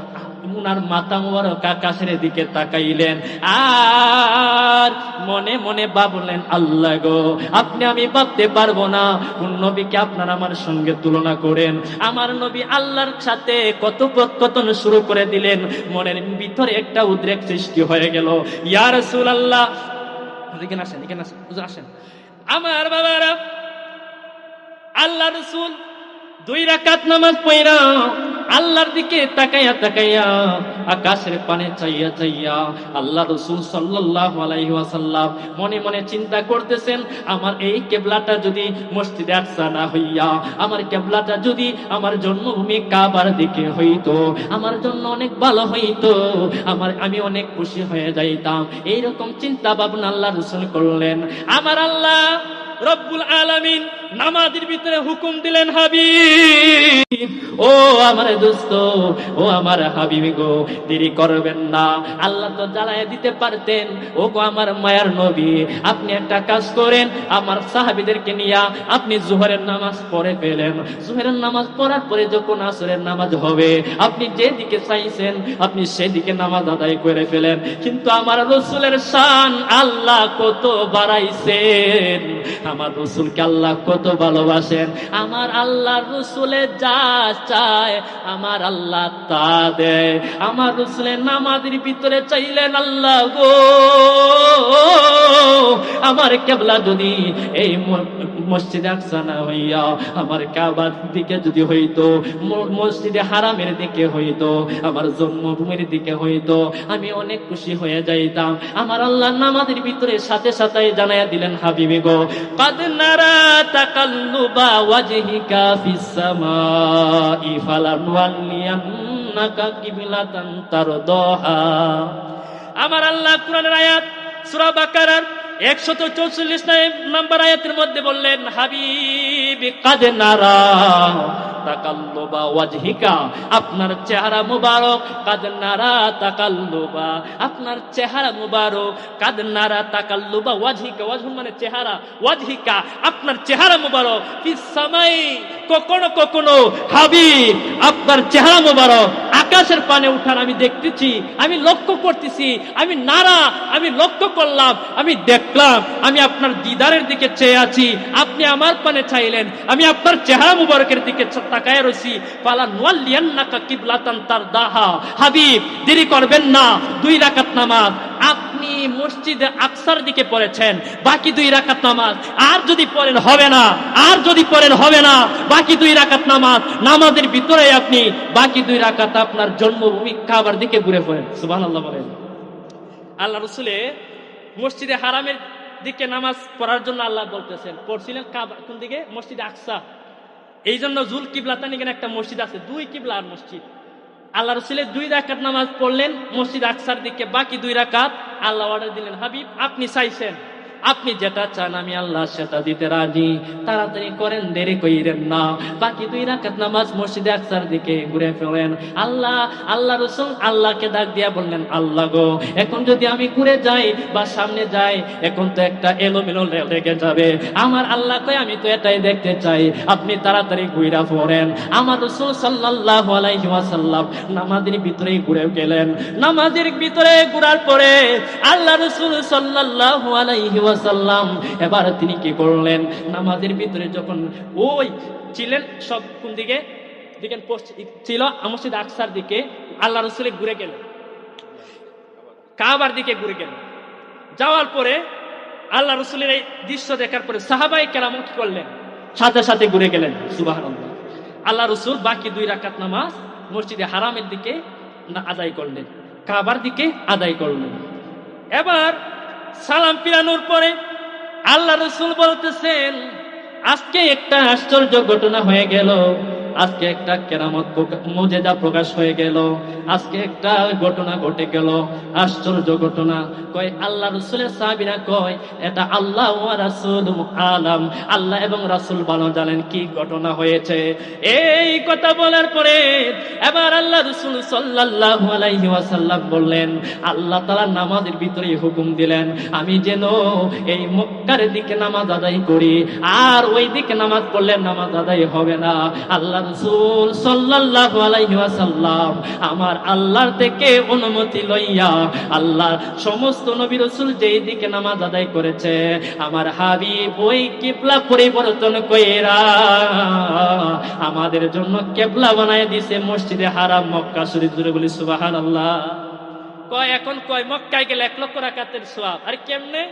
উনার মাথা মুবারক আকাশের দিকে তাকাইলেন আর মনে মনে ভাবলেন, আল্লাহ গো, আপনি আমি ভাবতে পারবো না কোন নবীকে আপনার আমার সঙ্গে তুলনা করেন। আমার নবী আল্লাহর সাথে কথোপকথন শুরু করে দিলেন। মনের ভিতরে একটা উদ্রেক সৃষ্টি হয়ে গেল। ইয়া রাসূলুল্লাহ, এখানে আসেন, এখানে আসেন, হুজুর আসেন। আমার বাবারা, আল্লাহ রাসূল 2 রাকাত নামাজ পড়া আল্লাহর দিকে তাকাইয়া তাকাইয়া, আকাশের পানে চাইয়া চাইয়া আল্লাহ রাসূল সাল্লাল্লাহু আলাইহি ওয়াসাল্লাম মনে মনে চিন্তা করতেছেন, আমার এই কিবলাটা যদি মসজিদে আকসা না হইয়া আমার কিবলাটা যদি আমার জন্মভূমি কাবার দিকে হইতো, আমার জন্য অনেক ভালো হইতো, আমি অনেক খুশি হয়ে যাইতাম। এইরকম চিন্তা ভাবনা আল্লাহ রাসূল করলেন। আমার আল্লাহ রব্বুল আলামিন নামাজের ভিতরে হুকুম দিলেন, হাবিব, ও আমার দোস্ত, ও আমার হাবিব গো, দেরি করবেন না। আল্লাহ তো জ্বালায় দিতে পারতেন। ও গো আমার মায়ার নবী, আপনি একটা কাজ করেন, আমার সাহাবীদেরকে নিয়ে আপনি জোহরের নামাজ পড়ে ফেলেন। জোহরের নামাজ পড়ার পরে যখন আসরের নামাজ হবে, আপনি যেদিকে চাইছেন আপনি সেদিকে নামাজ আদায় করে ফেলেন। কিন্তু আমার রাসূলের শান আল্লাহ কত বাড়াইছেন, আমার রাসূলকে আল্লাহ কত ভালোবাসেন। আমার আল্লাহর রাসূলে যা চায় আমার আল্লাহ তা দেয়। আমার রাসূলের নামাজের ভিতরে চাইলেন, আল্লাহ গো, আমার কিবলা যদি এই মসজিদে আকসা না হইয়া আমার কাবার দিকে যদি হইতো, মসজিদে হারামের দিকে হইতো, আমার জন্মভূমির দিকে হইতো, আমি অনেক খুশি হয়ে যাইতাম। আমার আল্লাহ নামাজের ভিতরে সাথে সাথে জানাইয়া দিলেন, হাবিবি গো, কাদ নারা তাকাল্লুবা ওয়াজহিকা ফিস সামাই ফালানুওয়াল্লিয়ান্নাকা কিবলাতান তারদাহা। আমার আল্লাহ কুরআনের আয়াত সূরা বাকারার 144 নম্বর আয়াতের মধ্যে বললেন, হাবিব কাদ নারা তাকাল্লুবা ওয়াজহিকা, আপনার চেহারা মুবারক, কাদ নারা তাকাল্লুবা, আপনার চেহারা মুবারক, কাদ নারা তাকাল্লুবা ওয়াজহিকা, ওয়াজহ মানে চেহারা, ওয়াজহিকা আপনার চেহারা মুবারক, ফিস সামাই, কখনো কখনো হাবিব আপনার চেহারা মুবারক আকাশের পানে উঠার আমি দেখতেছি, আমি লক্ষ্য করতেছি, আমি নারা, আমি লক্ষ্য করলাম, আমি দেখলাম, আমি আপনার দিদারের দিকে চেয়ে আছি, আপনি আমার পানে চাইলেন, আমি আপনার চেহারা মুবারকের দিকে তাকায় রইছি। ফালানুওয়াল্লিয়ান্নাকা কিবলাতান তারদাহা, হাবিব দেরি করবেন না, 2 রাকাত নামাজ আপনি মসজিদে আকসার দিকে পড়েছেন, বাকি 2 রাকাত নামাজ আর যদি পড়েন হবে না, আর যদি পড়েন হবে না, বাকি 2 রাকাত নামাজ, নামাজের ভিতরে আপনি বাকি 2 রাকাত আপনার জন্মভূমি কাবার দিকে ঘুরে পড়েন। সুবহানাল্লাহ বলেন। আল্লাহ রাসূলে মসজিদে হারামের দিকে নামাজ পড়ার জন্য আল্লাহ বলতেছেন, পড়ছিলেন কাবা কোন দিকে? মসজিদে আকসা। এই জন্য জুল কিবলাতান এখানে একটা মসজিদ আছে, 2 কিবলার মসজিদ। আল্লাহ রাসূলের 2 রাকাত নামাজ পড়লেন মসজিদ আকসার দিকে, বাকি 2 রাকাত আল্লাহ অর্ডার দিলেন, হাবিব আপনি চাইছেন, আপনি যেটা চান আমি আল্লাহ সেটা দিতে রাজি, তাড়াতাড়ি করেন, দেরি কইরেন না। বাকি 2 রাকাত নামাজ মসজিদে আকসার দিকে ঘুরে ফেলেন। আল্লাহ রাসূল আল্লাহকে ডাক দিয়া বললেন, আল্লাহ গো, এখন যদি আমি ঘুরে যাই বা সামনে যাই, এখন তো একটা এলোমেলো লেগে যাবে। আমার আল্লাহ কই, আমি তো এটাই দেখতে চাই, আপনি তাড়াতাড়ি ঘুরে পড়েন। আমার রাসূল সাল্লাল্লাহু আলাইহি ওয়াসাল্লাম নামাজের ভিতরে ঘুরে গেলেন। নামাজের ভিতরে ঘোরার পরে আল্লাহ রাসূল সাল্লাল্লাহু আলাইহি ওয়াসাল্লাম এবার তিনি কি করলেন, নামাজের ভিতরে যখন ওই ছিলেন, সব কোন দিকে দেখেন ছিল মসজিদ আকসার দিকে, আল্লাহ রাসূল ঘুরে গেলেন, কাবার দিকে ঘুরে গেলেন। যাওয়ার পরে আল্লাহ রাসূলের এই দৃশ্য দেখার পরে সাহাবায়ে কেরাম কি করলেন, সাথে সাথে ঘুরে গেলেন। সুবহানাল্লাহ। আল্লাহ রাসূল বাকি 2 রাকাত নামাজ মসজিদে হারামের দিকে আদায় করলেন, কাবার দিকে আদায় করলেন। এবার সালাম ফিরানোর পরে আল্লাহ রাসূল বলতেছেন, আজকে একটা আশ্চর্য ঘটনা হয়ে গেল, আজকে একটা কেরামত মুজিজা প্রকাশ হয়ে গেল, আজকে একটা ঘটনা ঘটে গেল, আশ্চর্য ঘটনা। কয় আল্লাহ রাসূলের সাহাবীরা কয়, এটা আল্লাহ ওয়া রাসূল আলাম, আল্লাহ এবং রাসূল ভালো জানেন কি ঘটনা হয়েছে। এই কথা বলার পরে এবার আল্লাহ রাসূল সাল্লাল্লাহু আলাইহি ওয়াসাল্লাম বললেন, আল্লাহ তাআলা নামাজের ভিতরে হুকুম দিলেন আমি যেন এই মক্কার দিকে নামাজ আদায় করি, আর ওই দিকে নামাজ পড়লে নামাজ আদায় হবে না। আল্লাহ রাসূল সাল্লাল্লাহু আলাইহি ওয়াসাল্লাম আমার আল্লাহর থেকে অনুমতি লইয়া, আল্লাহ সমস্ত নবী রাসূল যেই দিকে নামাজ আদায় করেছে, আমার হাবিব ওই কিবলা পরিবর্তন কইরা আমাদের জন্য কিবলা বানায় দিয়েছে মসজিদে হারাম মক্কা শরীফ। জুড়ে বলি সুবহানাল্লাহ। কয় এখন কয় মক্কায় গেলে 1 লক্ষ রাকাতের সওয়াব। আর কেমনে?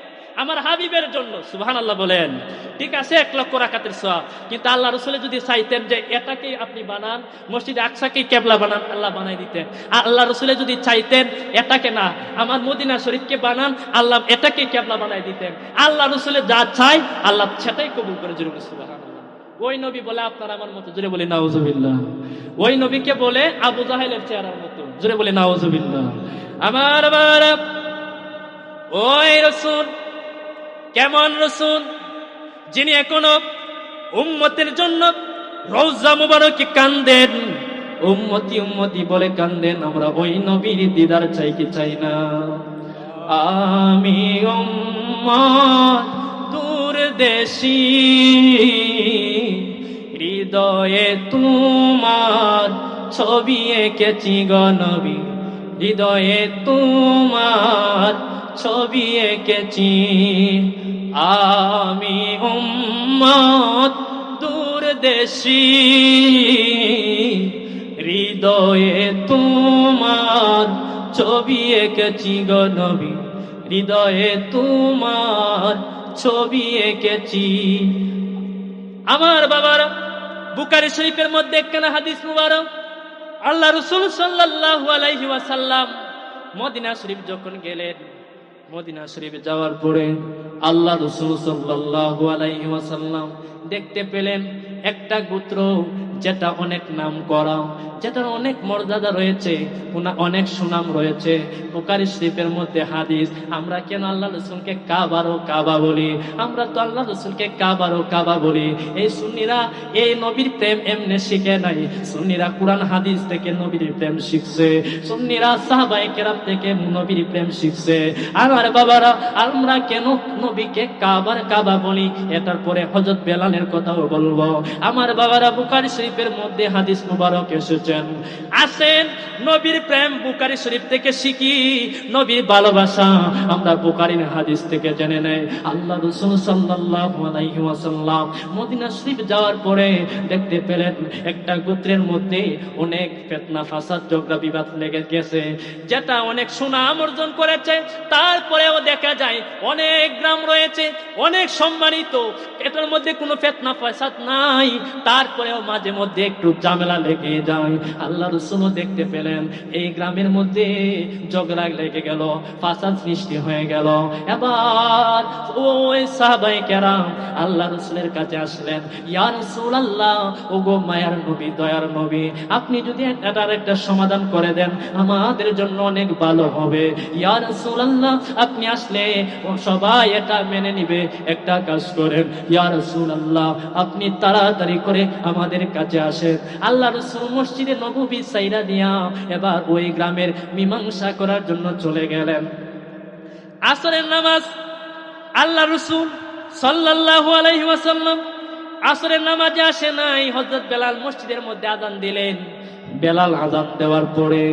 আমার হাবিবের জন্য। সুবহানাল্লাহ বলেন। ঠিক আছে, 1 লক্ষ রাকাতের সওয়াব। কিন্তু আল্লাহ রাসূল যদি চাইতেন যে এটাকেই আপনি বানান, মসজিদে আকসাকেই কিবলা বানান, আল্লাহ বানাই দিতেন। আর আল্লাহ রাসূল যদি চাইতেন এটাকে না, আমার মদিনা শরীফকে বানান, আল্লাহ এটাকে কিবলা বানাই দিতেন। আল্লাহ রাসূল যা চায় আল্লাহ সেটাই কবুল করে। জোরে সুবহানাল্লাহ। ওই নবী বলে আপনার আমার মতো, জোরে বলে নাউজুবিল্লাহ। ওই নবীকে বলে আবু জাহেলের চেহারার মতো, জোরে বলে নাউজুবিল্লাহ। আমার ওই রাসূল কেমন রাসূল, যিনি এখনো উম্মতের জন্য রওজা মুবারকে কান্দেন, উম্মতি উম্মতি বলে কান্দেন। আমরা ওই নবীর দিদার চাই কি চাই না? আমি উম্মত দূরদেশী, হৃদয়ে তোমার ছবি এঁকেছি গো নবী, হৃদয়ে তোমার ছবি এঁকেছি। আমি উম্মত দূরদেশী, হৃদয়ে তোমার ছবি এঁকেছি গো নবী, হৃদয়ে তোমার ছবি এঁকেছি। আমার বাবার বুখারী শরীফের মধ্যে একখানা হাদিস মুবারক, আল্লাহ রাসূল সাল্লাল্লাহু আলাইহি ওয়াসাল্লাম মদিনা শরীফ যখন গেলেন, মদিনা শরীফে যাওয়ার পরে আল্লাহ রাসূল সাল্লাল্লাহু আলাইহি ওয়াসাল্লাম দেখতে পেলেন একটা গোত্র যেটা অনেক নাম করা, যেটার অনেক মর্যাদা রয়েছে, অনেক সুনাম রয়েছে। বুখারী শরীফের মধ্যে হাদিস। আমরা কেন আল্লাহ রাসূলকে কাবারও কাবা বলি? আমরা তো আল্লাহ রাসূলকে কাবারও কাবা বলি। এই সুন্নিরা এই নবীর প্রেম এমনি শিখে নাই, সুন্নিরা কোরআন হাদিস থেকে নবীর প্রেম শিখছে, সুন্নিরা সাহাবায়ে কেরাম থেকে নবীর প্রেম শিখছে। আমার বাবারা, আমরা কেন নবীকে কাবার কাবা বলি? এটার পরে হযরত বেলালের কথাও বলবো। আমার বাবারা, বুখারী শরীফের মধ্যে হাদিস মুবারক এসেছেন। আসেন নবীর প্রেম বুখারী শরীফ থেকে শিখি, নবীর ভালোবাসা আমরা বুখারীর হাদিস থেকে জেনে নেই। আল্লাহ রাসূল সাল্লাল্লাহু আলাইহি ওয়াসাল্লাম মদিনা শরীফ যাওয়ার পরে দেখতে পেলেন একটা গোত্রের মধ্যে অনেক ফিতনা ফাসাদ ঝগড়া বিবাদ লেগে গেছে, যেটা অনেক সুনাম অর্জন করেছে। তারপরেও দেখা যায় অনেক গ্রাম রয়েছে, অনেক সম্মানিত, এটার মধ্যে কোনো ফিতনা ফাসাদ নাই, তারপরেও মাঝে মধ্যে একটু ঝামেলা লেগে যায়। আল্লাহ রাসূল দেখতে পেলেন এই গ্রামের মধ্যে ঝগড়া লেগে গেল, ফাসাদ সৃষ্টি হয়ে গেল। এবার ওই সাহাবায়ে কেরাম আল্লাহ রাসূলের কাছে আসলেন, ইয়া রাসূলুল্লাহ, ওগো মায়ার নবী, দয়ার নবী, আপনি যদি এটার একটা সমাধান করে দেন আমাদের জন্য অনেক ভালো হবে। ইয়া রাসূলুল্লাহ, আপনি আসলে সবাই এটা মেনে নিবে, একটা কাজ করেন, ইয়া রাসূলুল্লাহ, আপনি তাড়াতাড়ি করে আমাদের কাছে আসেন। আল্লাহ রাসূল মসজিদে নববী সাইরা দিয়া এবার ওই গ্রামের মীমাংসা করার জন্য চলে গেলেন। আসরের নামাজ আল্লাহ রাসূল সাল্লাল্লাহু আলাইহি ওয়াসাল্লাম আসরের নামাজে আসে নাই। হযরত বেলাল মসজিদের মধ্যে আযান দিলেন। বেলাল আযান দেওয়ার পরে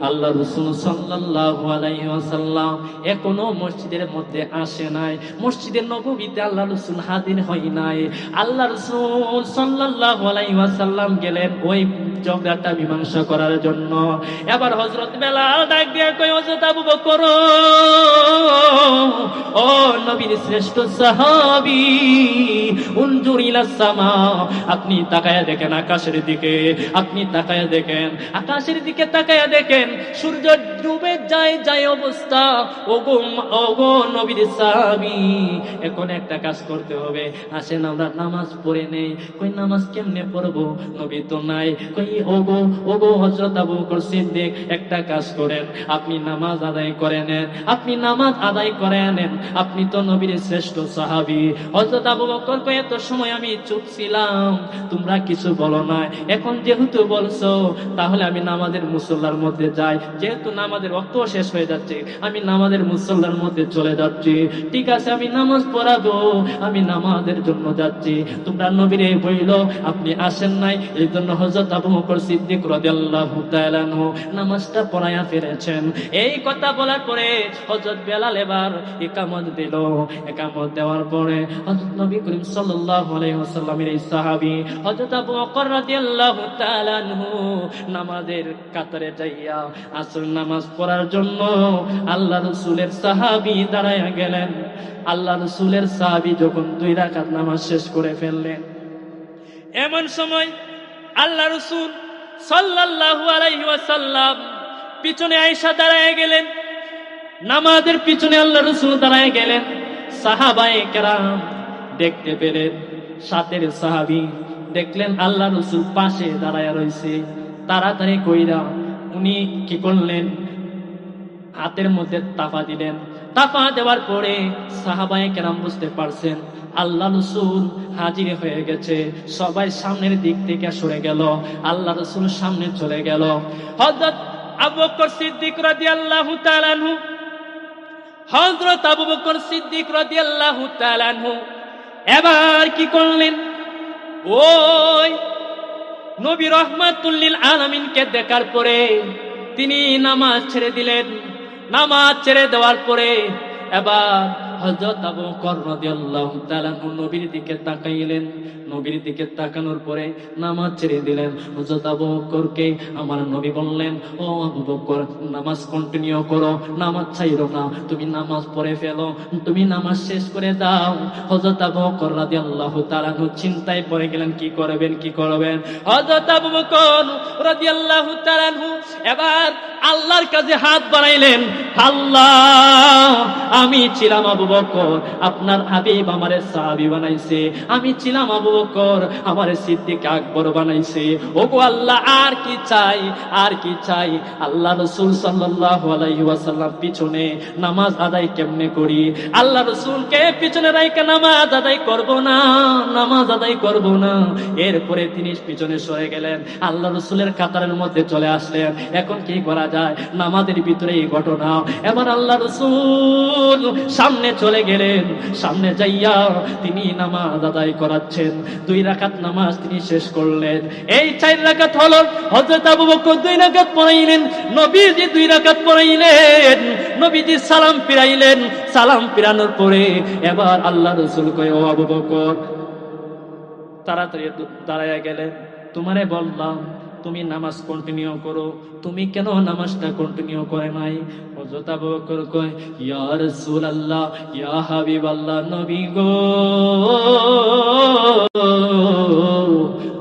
আল্লাহ রাসূল সাল্লাল্লাহু আলাইহি ওয়াসাল্লাম এখনো মসজিদের মধ্যে আসে নাই, মসজিদের নববীতে আল্লাহ রাসূল হাজির হয় নাই। আল্লাহ রাসূল সাল্লাল্লাহু আলাইহি ওয়াসাল্লাম গেলেন ওই ঝগড়াটা মীমাংসা করার জন্য। এবার হযরত বেলাল ডাক দিয়ে কই, হযরত আবু বকর, ও নবীর শ্রেষ্ঠ সাহাবী, উনজুর ইলাস সামা, আপনি তাকায়া দেখেন আকাশের দিকে, আপনি তাকায়া দেখেন আকাশের দিকে, তাকায়া দেখেন সূর্য ডুবে যায় যায় অবস্থা। ওগো নবীর সাহাবী, এখন একটা কাজ করতে হবে, আসেন আমরা নামাজ পড়ে নেই। কই নামাজ কেমনে পড়বো, নবী তো নাই। কই ওগো হযরত আবু বকর সিদ্দিক, একটা কাজ করেন, আপনি নামাজ আদায় করে নেন, আপনি নামাজ আদায় করে নেন, আপনি তো নবীর শ্রেষ্ঠ সাহাবী। হযরত আবু বকর কই, এত সময় আমি চুপ ছিলাম, তোমরা কিছু বলো না, এখন যেহেতু বলছো তাহলে আমি নামাজের মুসল্লার মধ্যে যাই, যেহেতু নামাজের ওয়াক্ত শেষ হয়ে যাচ্ছে, আমি নামাজের মুসল্লার মধ্যে চলে যাচ্ছি। ঠিক আছে, আমি নামাজ পড়াবো, আমি নামাজের জন্য যাচ্ছি। তোমরা নবীরে বইল আপনি আসেন নাই, এই জন্য হযরত আবু বকর সিদ্দিক রাদিয়াল্লাহু তাআলা আনহু নামাজটা পড়ায়া ফিরেছেন। এই কথা বলার পরে হযরত বেলাল এবার ইকামত দিল। ইকামত দেওয়ার পরে হযরত নবী করিম সাল্লাল্লাহু আলাইহি ওয়াসাল্লামের এই সাহাবী হযরত আবু বকর রাদিয়াল্লাহু তাআলা আনহু নামাজের কাতারে যাইয়া আসর নামাজ পড়ার জন্য আল্লাহ রাসূলের সাহাবী দাঁড়ায়া গেলেন। আল্লাহ রাসূলের সাহাবী যখন 2 রাকাত নামাজ শেষ করে ফেললেন, এমন সময় আল্লাহ রাসূল সাল্লাল্লাহু আলাইহি ওয়াসাল্লাম পিছনে আয়েশা দাঁড়ায়া গেলেন। নামাজের পিছনে আল্লাহ রাসূল দাঁড়ায়া গেলেন। সাহাবায়ে কেরাম দেখতে পেলেন, সাথের সাহাবী দেখলেন আল্লাহ রাসূল পাশে দাঁড়ায়া রইছে। তাড়াতাড়ি কইরা উনি কি করলেন, হাতের মধ্যে তাফা দিলেন। তাফা দেওয়ার পরে সাহাবায়ে কেরাম বুঝতে পারছেন আল্লাহ রাসূল হাজির হয়ে গেছে। সবাই সামনের দিক থেকে সরে গেল, আল্লাহ রাসূল সামনে চলে গেল। হযরত আবু বকর সিদ্দিক রাদিয়াল্লাহু তাআলা আনহু, হযরত আবু বকর সিদ্দিক রাদিয়াল্লাহু তাআলা আনহু এবার কি করলেন, ওই নবী রাহমাতুল লিল আলামিনকে দেখার পরে তিনি নামাজ ছেড়ে দিলেন। নামাজ ছেড়ে দেওয়ার পরে এবার হযরত আবু বকর রাদিয়াল্লাহু তাআলা নবীর দিকে তাকাইলেন। নবীর দিকে তাকানোর পরে নামাজ ছেড়ে দিলেন। হযরত আবু বকরকে আমার নবী বললেন, ও আবু বকর, নামাজ কন্টিনিউ করো, নামাজ ছাইরো না, তুমি নামাজ পড়ে ফেলো, তুমি নামাজ শেষ করে দাও। হযরত আবু বকর রাদিয়াল্লাহু তাআলা চিন্তায় পড়ে গেলেন, কি করবেন। হযরত আবু বকর রাদিয়াল্লাহু তাআলা এবার আল্লাহর কাছে হাত বাড়াইলেন, আল্লাহ, আমি ছিলাম আবু বকর, আপনার হাবিব আমারে সাহাবী বানাইছে। আমি ছিলাম আবু বকর, আমারে সিদ্দিক আকবর বানাইছে। ওগো আল্লাহ, আর কি চাই। আল্লাহ রাসূল সাল্লাল্লাহু আলাইহি ওয়াসাল্লাম পিছনে নামাজ আদায় কেমনে করি? আল্লাহ রাসূলকে পিছনে রাইখা নামাজ আদায় করব না। এরপরে তিনি পিছনে সরে গেলেন, আল্লাহ রাসূলের কাতারের মধ্যে চলে আসলেন। এখন কি করা যায়? নামাজের ভিতরে এই ঘটনা। এবার আল্লাহ রাসূল সামনে চলে গেলেন। সামনে যাইয়া তিনি নামাজ আদায় করাচ্ছেন। 2 রাকাত নামাজ তিনি শেষ করলেন। এই 4 রাকাত হলো। হযরত আবু বকর 2 রাকাত পড়াইলেন, নবীজি 2 রাকাত পড়াইলেন। নবীজি সালাম ফিরাইলেন। সালাম ফিরানোর পরে এবার আল্লাহ রাসূল কয়, ও আবু বকর, তাড়াতাড়ি দাঁড়ায়া গেলেন। তোমারে বললাম তুমি নামাজ কন্টিনিউ করো, তুমি কেন নামাজটা কন্টিনিউ করে নাই? হযরত আবু বকর কয়, ইয়া রাসূলুল্লাহ, ইয়া হাবিবাল্লাহ, নবী গো,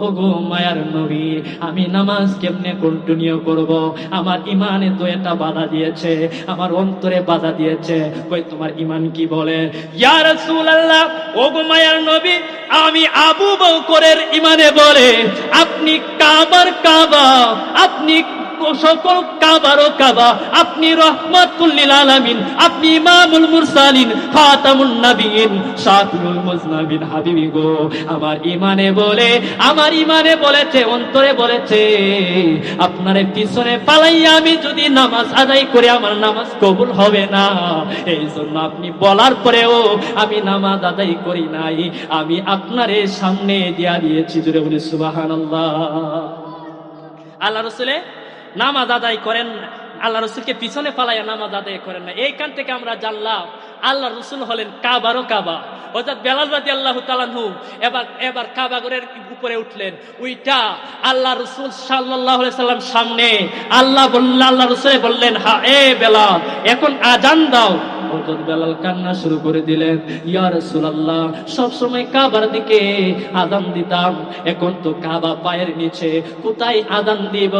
ওগো মায়ার নবী, আমি নামাজ কেমনে কন্টিনিউ করব? আমার ইমানে তো এটা বাধা দিয়েছে, আমার অন্তরে বাধা দিয়েছে। কই, তোমার ইমান কি বলে? ইয়া রাসূলুল্লাহ, ওগো মায়ার নবী, আমি আবু বকরের ইমানে বলে আপনি কাবার কাবা, আপনি সকল কাবারও কাবা, আপনি রাহমাতুল লিল আলামিন, আপনি ইমামুল মুরসালিন, খাতামুন নবিয়্যিন, শাফিউল মুজনাবিন, হাবিবি গো। আমার ইমানে বলেছে, অন্তরে বলেছে, আপনার পিছনে পালাইয়া আমি যদি নামাজ আদায় করি আমার নামাজ কবুল হবে না। এই জন্য আপনি বলার পরেও আমি নামাজ আদায় করি নাই, আমি আপনারে সামনে দিয়েছি। জোরে বলি সুবহানাল্লাহ। আল্লাহ রাসূল নামাজ আদায় করেন না, আল্লাহ রাসূলকে পিছনে পালাইয়া নামাজ আদায় করেন না। এইখান থেকে আমরা জানলাম আল্লাহ রাসূল হলেন কাবারও কাবা। হযরত বেলাল রাদিয়াল্লাহু তাআলা আনহু এবার কাবা ঘরের উপরে উঠলেন। ওইটা আল্লাহ রাসূল সাল্লাল্লাহু আলাইহি সাল্লাম সামনে আল্লাহ রাসূল বললেন, হ্যাঁ এ বেলাল, এখন আজান দাও। হযরত বেলাল কান্না শুরু করে দিলেন, ইয়া রাসূলুল্লাহ, সব সময় কাবার দিকে আযান দিতাম, এখন তো কাবা পায়ের নিচে, কোথায় আযান দিব?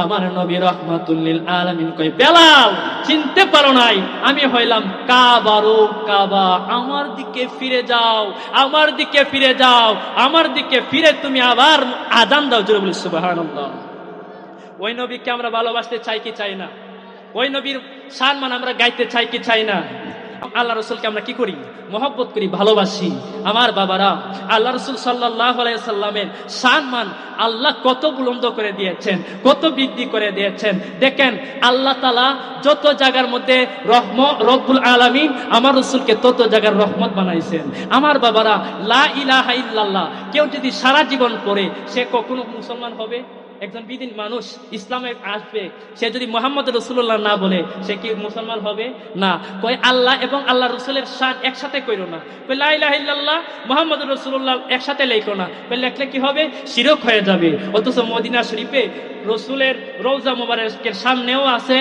আমার নবী রাহমাতুল লিল আলামিন কয়, বেলাল, চিনতে পারো নাই, আমি হইলাম কাবারও কাবা, আমার দিকে ফিরে যাও, আমার দিকে ফিরে তুমি আবার আযান দাও। জোরে বলি সুবহানাল্লাহ। ওই নবীকে আমরা ভালোবাসতে চাই কি চাই না? ওই নবীর সম্মান আমরা গাইতে চাই কি চাই না? আল্লাহ রাসূলকে আমরা কি করি? মহব্বত করি, ভালোবাসি। আমার বাবারা, আল্লাহ রাসূল সাল্লাল্লাহু আলাইহি সাল্লামের সম্মান আল্লাহ কত বুলন্দ করে দিয়েছেন, কত বৃদ্ধি করে দিয়েছেন। দেখেন, আল্লাহ তাআলা যত জায়গার মধ্যে রব্বুল আলামিন আমার রাসূলকে তত জায়গার রহমত বানাইছেন। আমার বাবারা, লা ইলাহা ইল্লাল্লাহ কেউ যদি সারা জীবন পড়ে সে কখনো মুসলমান হবে? একজন বিদিন মানুষ ইসলামে আসবে, সে যদি মুহাম্মদ রাসূলুল্লাহ না বলে সে কি মুসলমান হবে? না। কয় আল্লাহ এবং আল্লাহ রসুলের শান একসাথে কইরো না। কয় লা ইলাহা ইল্লাল্লাহ মুহাম্মদ রাসূলুল্লাহ একসাথে লেখো না। কয় লেখলে কি হবে? শিরক হয়ে যাবে। অথচ মদিনা শরীফে রসুলের রওজা মুবারকের সামনেও আছে,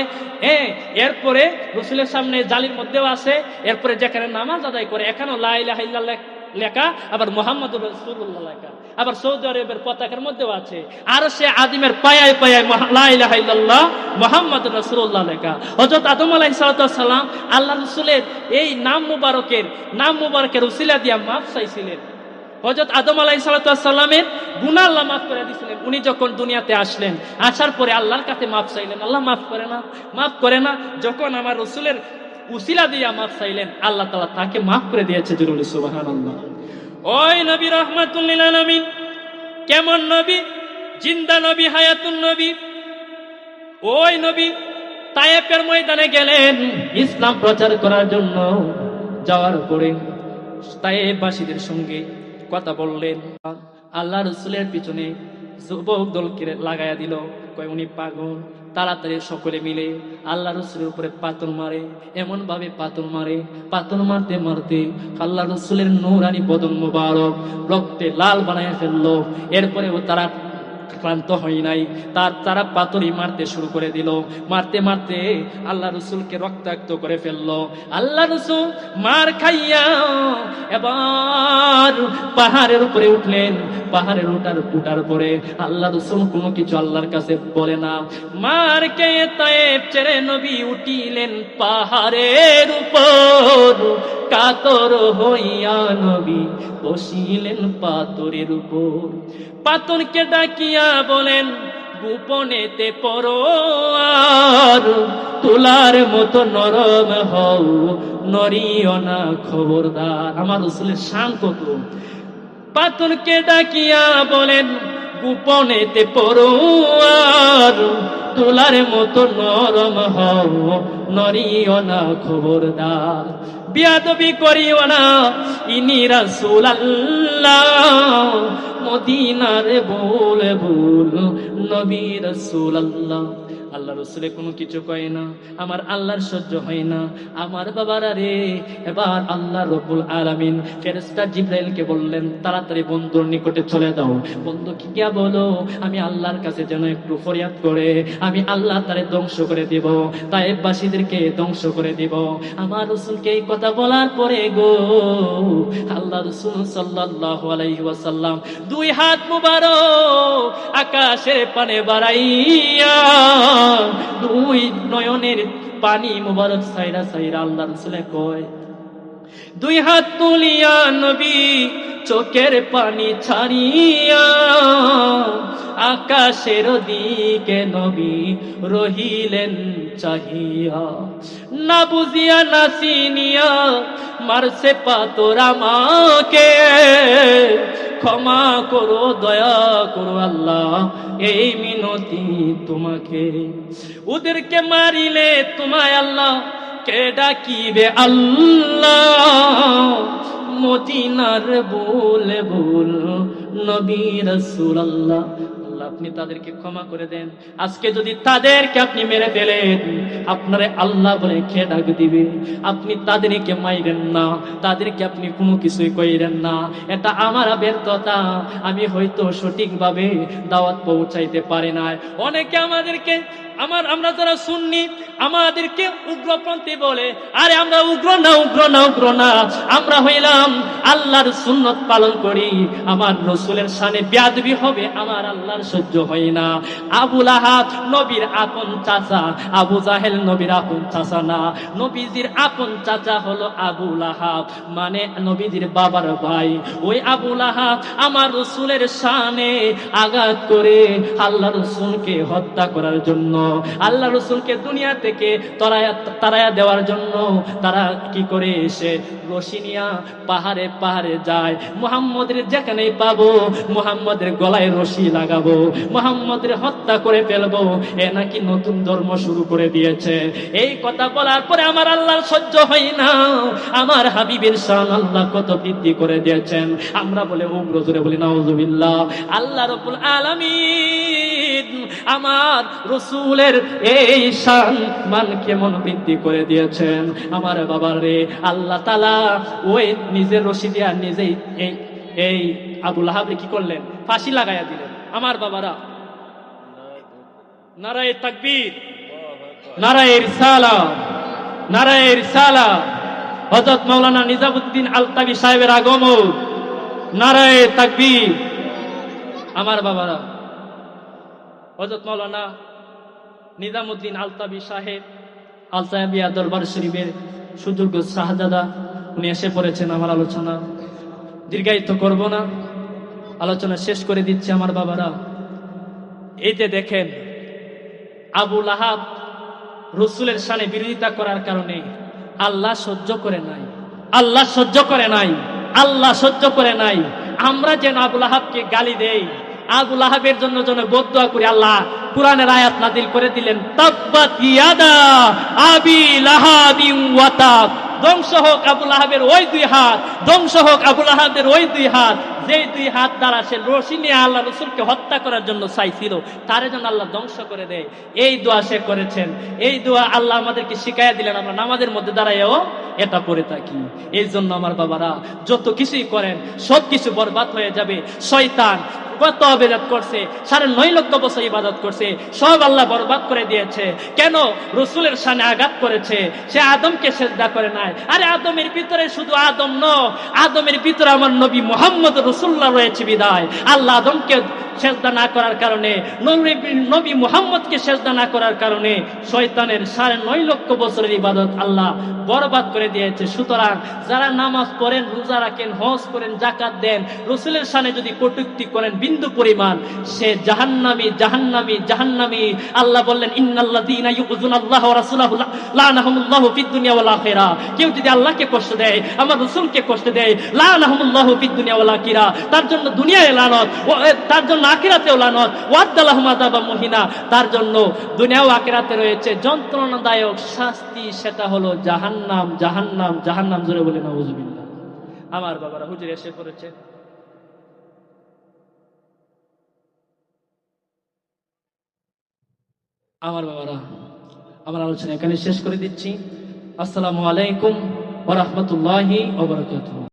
এরপরে রসুলের সামনে জালির মধ্যেও আছে, এরপরে যেখানে নামাজ আদায় করে এখানেও লা ইলাহা ইল্লাল্লাহ লেখা, আবার মুহাম্মদুর রাসূলুল্লাহ লেখা, আবার সৌদি আরবের পতাকার মধ্যেও আছে। আর সে আদিমের পায়ায় পায়ায় লা ইলাহা ইল্লাল্লাহ মুহাম্মদুর রাসূলুল্লাহ লেখা। হযরত আদম আলাইহিস সালাম আল্লাহ রাসূলের এই নাম মুবারকের উসিলা দিয়া মাফ চাইছিলেন। হযরত আদম আলাইহিস সালামের গুনাহ আল্লাহ মাফ করে দিয়েছিলেন। উনি যখন দুনিয়াতে আসলেন, আসার পরে আল্লাহর কাছে মাফ চাইলেন, আল্লাহ মাফ করে না। যখন আমার রাসূলের উসিলা দিয়া মাফ চাইলেন, আল্লাহ তাআলা তাকে মাফ করে দিয়েছে। জরুরি সুবহানাল্লাহ। ওই নবী রাহমাতুল লিল আলামিন, কেমন নবী? জিন্দা নবী, হায়াতুন নবী। ওই নবী তায়েফের ময়দানে গেলেন ইসলাম প্রচার করার জন্য। যাওয়ার পরে তায়েফবাসীদের সঙ্গে কথা বললেন। আল্লাহ রাসূলের পিছনে যুবক দলকে লাগাইয়া দিল। কয় উনি পাগল। তাড়াতাড়ি সকলে মিলে আল্লাহ রাসূলের উপরে পাথর মারে, এমন ভাবে পাথর মারতে মারতে আল্লাহ রাসূলের নূরানি বদন মুবারক রক্তে লাল বানায় ফেললো। এরপরেও তারা ক্লান্ত হয় নাই, তারা পাথরই মারতে শুরু করে দিল। মারতে মারতে আল্লাহ রাসূলকে রক্তাক্ত করে ফেললো। আল্লাহ রাসূল মার খাইয়া এবার পাহাড়ের উপরে উঠলেন। পাহাড়ের উঠার পরে আল্লাহ রাসূল কোনো কিছু আল্লাহর কাছে বলে না। মার খেয়ে তায়েফ ছেড়ে নবী উঠিলেন পাহাড়ের উপর। কাতর হইয়া নবী বসিলেন পাথরের উপর। পাথরকে ডাকিয়া বলেন গোপনেতে পড়ো আর তুলার মতো নরম হও, নড়িও না খবরদার। আমার রাসূলের শান কত! পাথরকে ডাকিয়া বলেন গোপনেতে পড়ো আর তুলার মতো নরম হও, নড়িও না খবরদার। বিয়াদবি করিও না, ইনি রাসূলুল্লাহ, মদিনার ভুল নবী রাসূলুল্লাহ। আল্লাহ রাসূলে কোনো কিছু কয় না, আমার আল্লাহর সহ্য হয় না। আমার বাবারা রে, এবার আল্লাহ রাব্বুল আলামিন ফেরেশতা জিবরাইলকে বললেন তাড়াতাড়ি বন্ধুর নিকটে চলে যাও। বন্ধুকে গিয়া বলো আমি আল্লাহর কাছে যেন একটু ফরিয়াদ করে আমি আল্লাহ তারে ধ্বংস করে দিব, তায়েফবাসীদেরকে ধ্বংস করে দিব। আমার রাসূলকে এই কথা বলার পরে গো আল্লাহ রাসূল সাল্লাল্লাহু আলাইহি ওয়াসাল্লাম দুই হাত মুবারক আকাশের পানে বাড়াইয়া দুই নয়নের পানি মুবারক সাইরা আল্লাহ রাসূলে কয়, দুই হাত তুলিয়া নবী চোখের পানি ছাড়িয়া আকাশের দিকে নবী রহিলেন চাহিয়া। না বুঝিয়া না চিনিয়া মারছে পাথর আমাকে, ক্ষমা করো দয়া করো আল্লাহ এই মিনতি তোমাকে। ওদেরকে মারিলে তোমায় আল্লাহ কে ডাকিবে আল্লাহ, মদিনার ভুল নবী রাসূলুল্লাহ। আল্লাহ আপনি তাদেরকে ক্ষমা করে দেন। আজকে যদি তাদেরকে আপনি মেরে ফেলেন আপনারে আল্লাহ বলে কে ডাক দিবে? আপনি তাদেরকে মাইরেন না, তাদেরকে আপনি কোনো কিছুই কইরেন না। এটা আমার ব্যর্থতা, আমি হয়তো সঠিকভাবে দাওয়াত পৌঁছাইতে পারি না। অনেকে আমাদেরকে আমরা যারা সুন্নি আমাদেরকে উগ্রপন্থী বলে। আরে আমরা উগ্র না, আমরা হইলাম আল্লাহর সুন্নত পালন করি। আমার রাসূলের শানে বেয়াদবি হবে আমার আল্লাহর সহ্য হয় না। আবু লাহাব নবীর আপন চাচা, আবু জাহেল নবীর আপন চাচা না। নবীজির আপন চাচা হলো আবু লাহাব, মানে নবীজির বাবার ভাই। ওই আবু লাহাব আমার রাসূলের শানে আঘাত করে আল্লাহ রাসূলকে হত্যা করার জন্য, আল্লাহ রাসূলকে দুনিয়া থেকে তাড়ায়া দেওয়ার জন্য তারা কি করে এসে রশি নিয়া পাহাড়ে যায়। মুহাম্মদের যেখানেই পাবো মুহাম্মদের গলায় রশি লাগাবো, মুহাম্মদের হত্যা করে ফেলবো। এ নাকি নতুন ধর্ম শুরু করে দিয়েছে। এই কথা বলার পরে আমার আল্লাহর সহ্য হয় না। আমার হাবিবের শান আল্লাহ কত বৃদ্ধি করে দিয়েছেন। আমরা বলে উগ্র জোরে বলি নাউজুবিল্লাহ। আল্লাহ রাব্বুল আলামিন আমার রসুলের এই সম্মান কেমন বৃদ্ধি করে দিয়েছেন। আমার বাবার রে, আল্লাহ তাআলা ওই নিজের রশি দিয়া নিজেই এই আবু লাহাবকে কি করলেন? ফাঁসি লাগাইয়া দিলেন। আমার বাবারা, নারায়ে তাকবীর, নারায়ে রিসালাত, নারায়ে রিসালাত। হযরত মাওলানা নিজামুদ্দিন আলতাবি সাহেবের আগমন, নারায়ে তাকবীর। আমার বাবারা, হযরত মাওলানা নিজামুদ্দিন আলতাবি সাহেব আলতাবিয়া দরবার শরীফের সুযোগ্য শাহজাদা, উনি এসে পড়েছেন। আমার আলোচনা দীর্ঘায়িত করব না, আলোচনা শেষ করে দিচ্ছি। আমার বাবারা, এই যে দেখেন, আবু লাহাব রসুলের শানে বিরোধিতা করার কারণে আল্লাহ সহ্য করে নাই, আল্লাহ সহ্য করে নাই, আল্লাহ সহ্য করে নাই। আমরা যেন আবু লাহাবকে গালি দেই, আবু লাহাবের জন্য যেন বদদুয়া করি, আল্লাহ কুরআনের আয়াত নাযিল করে দিলেন, তাব্বাত ইয়াদা আবি লাহাবিন ওয়া তাব। ধ্বংস হোক আবু লাহাবের ওই দুই হাত, ধ্বংস হোক আবু লাহাবের ওই দুই হাত, যেই দুই হাত দ্বারা সে রশি নিয়ে আল্লাহ রসুলকে হত্যা করার জন্য চাইছিল, তারে যেন আল্লাহ ধ্বংস করে দেয়। এই দোয়া সে করেছেন। এই দোয়া আল্লাহ আমাদেরকে শিখাইয়া দিলেন, আমরা নামাজের মধ্যে দাঁড়াইও এটা পড়ে থাকি। এই জন্য আমার বাবারা, যত কিছুই করেন সব কিছু বরবাদ হয়ে যাবে। শয়তান কত ইবাদত করছে, 9.5 লক্ষ বছর ইবাদত করছে, সব আল্লাহ বরবাদ করে দিয়েছে। কেন? রসুলের শানে আঘাত করেছে। সে আদমকে সেজদা করে নাই। আরে আদমের ভিতরে শুধু আদম নয়, আদমের ভিতরে আমার নবী মুহাম্মদ রাসূলুল্লাহ রয়েছে বিদায় আল্লাহ আদমকে সেজদা না করার কারণে, নবী মুহাম্মদকে সেজদা না করার কারণে শয়তানের 9.5 লক্ষ বছরের ইবাদত আল্লাহ বরবাদ করে দিয়েছে। সুতরাং যারা নামাজ পড়েন, রোজা রাখেন, হজ করেন, যাকাত দেন, রসুলের শানে যদি কটূক্তি করেন বিন্দু পরিমাণ, সে জাহান্নামী, জাহান্নামী, জাহান্নামী। আল্লাহ বললেন, ইন্নাল্লাযীনা ইউযুনাল্লাহা ওয়া রাসূলাহু লা'নাহুমুল্লাহু ফিদ দুনিয়া ওয়াল আখিরাহ। কেউ যদি আল্লাহকে কষ্ট দেয়, আমার রাসূলকে কষ্ট দেয়, লা'নাহুমুল্লাহু ফিদ দুনিয়া ওয়াল আখিরাহ, তার জন্য দুনিয়ায় লানত, তার জন্য আখিরাতেও লানত, ওয়া'আদ্দা লাহুম আযাবাম মুহিনা, তার জন্য দুনিয়া ও আখিরাতে রয়েছে যন্ত্রণাদায়ক শাস্তি, সেটা হলো জাহান্নাম, জাহান্নাম, জাহান্নাম। জোরে বলে নাউযুবিল্লাহ। আমার বাবারা, হুজুর এসে পড়েছে। আমার বাবারা, আমার আলোচনা এখানে শেষ করে দিচ্ছি। আসসালামু আলাইকুম ওয়া রাহমাতুল্লাহি ওয়া বারাকাতুহু।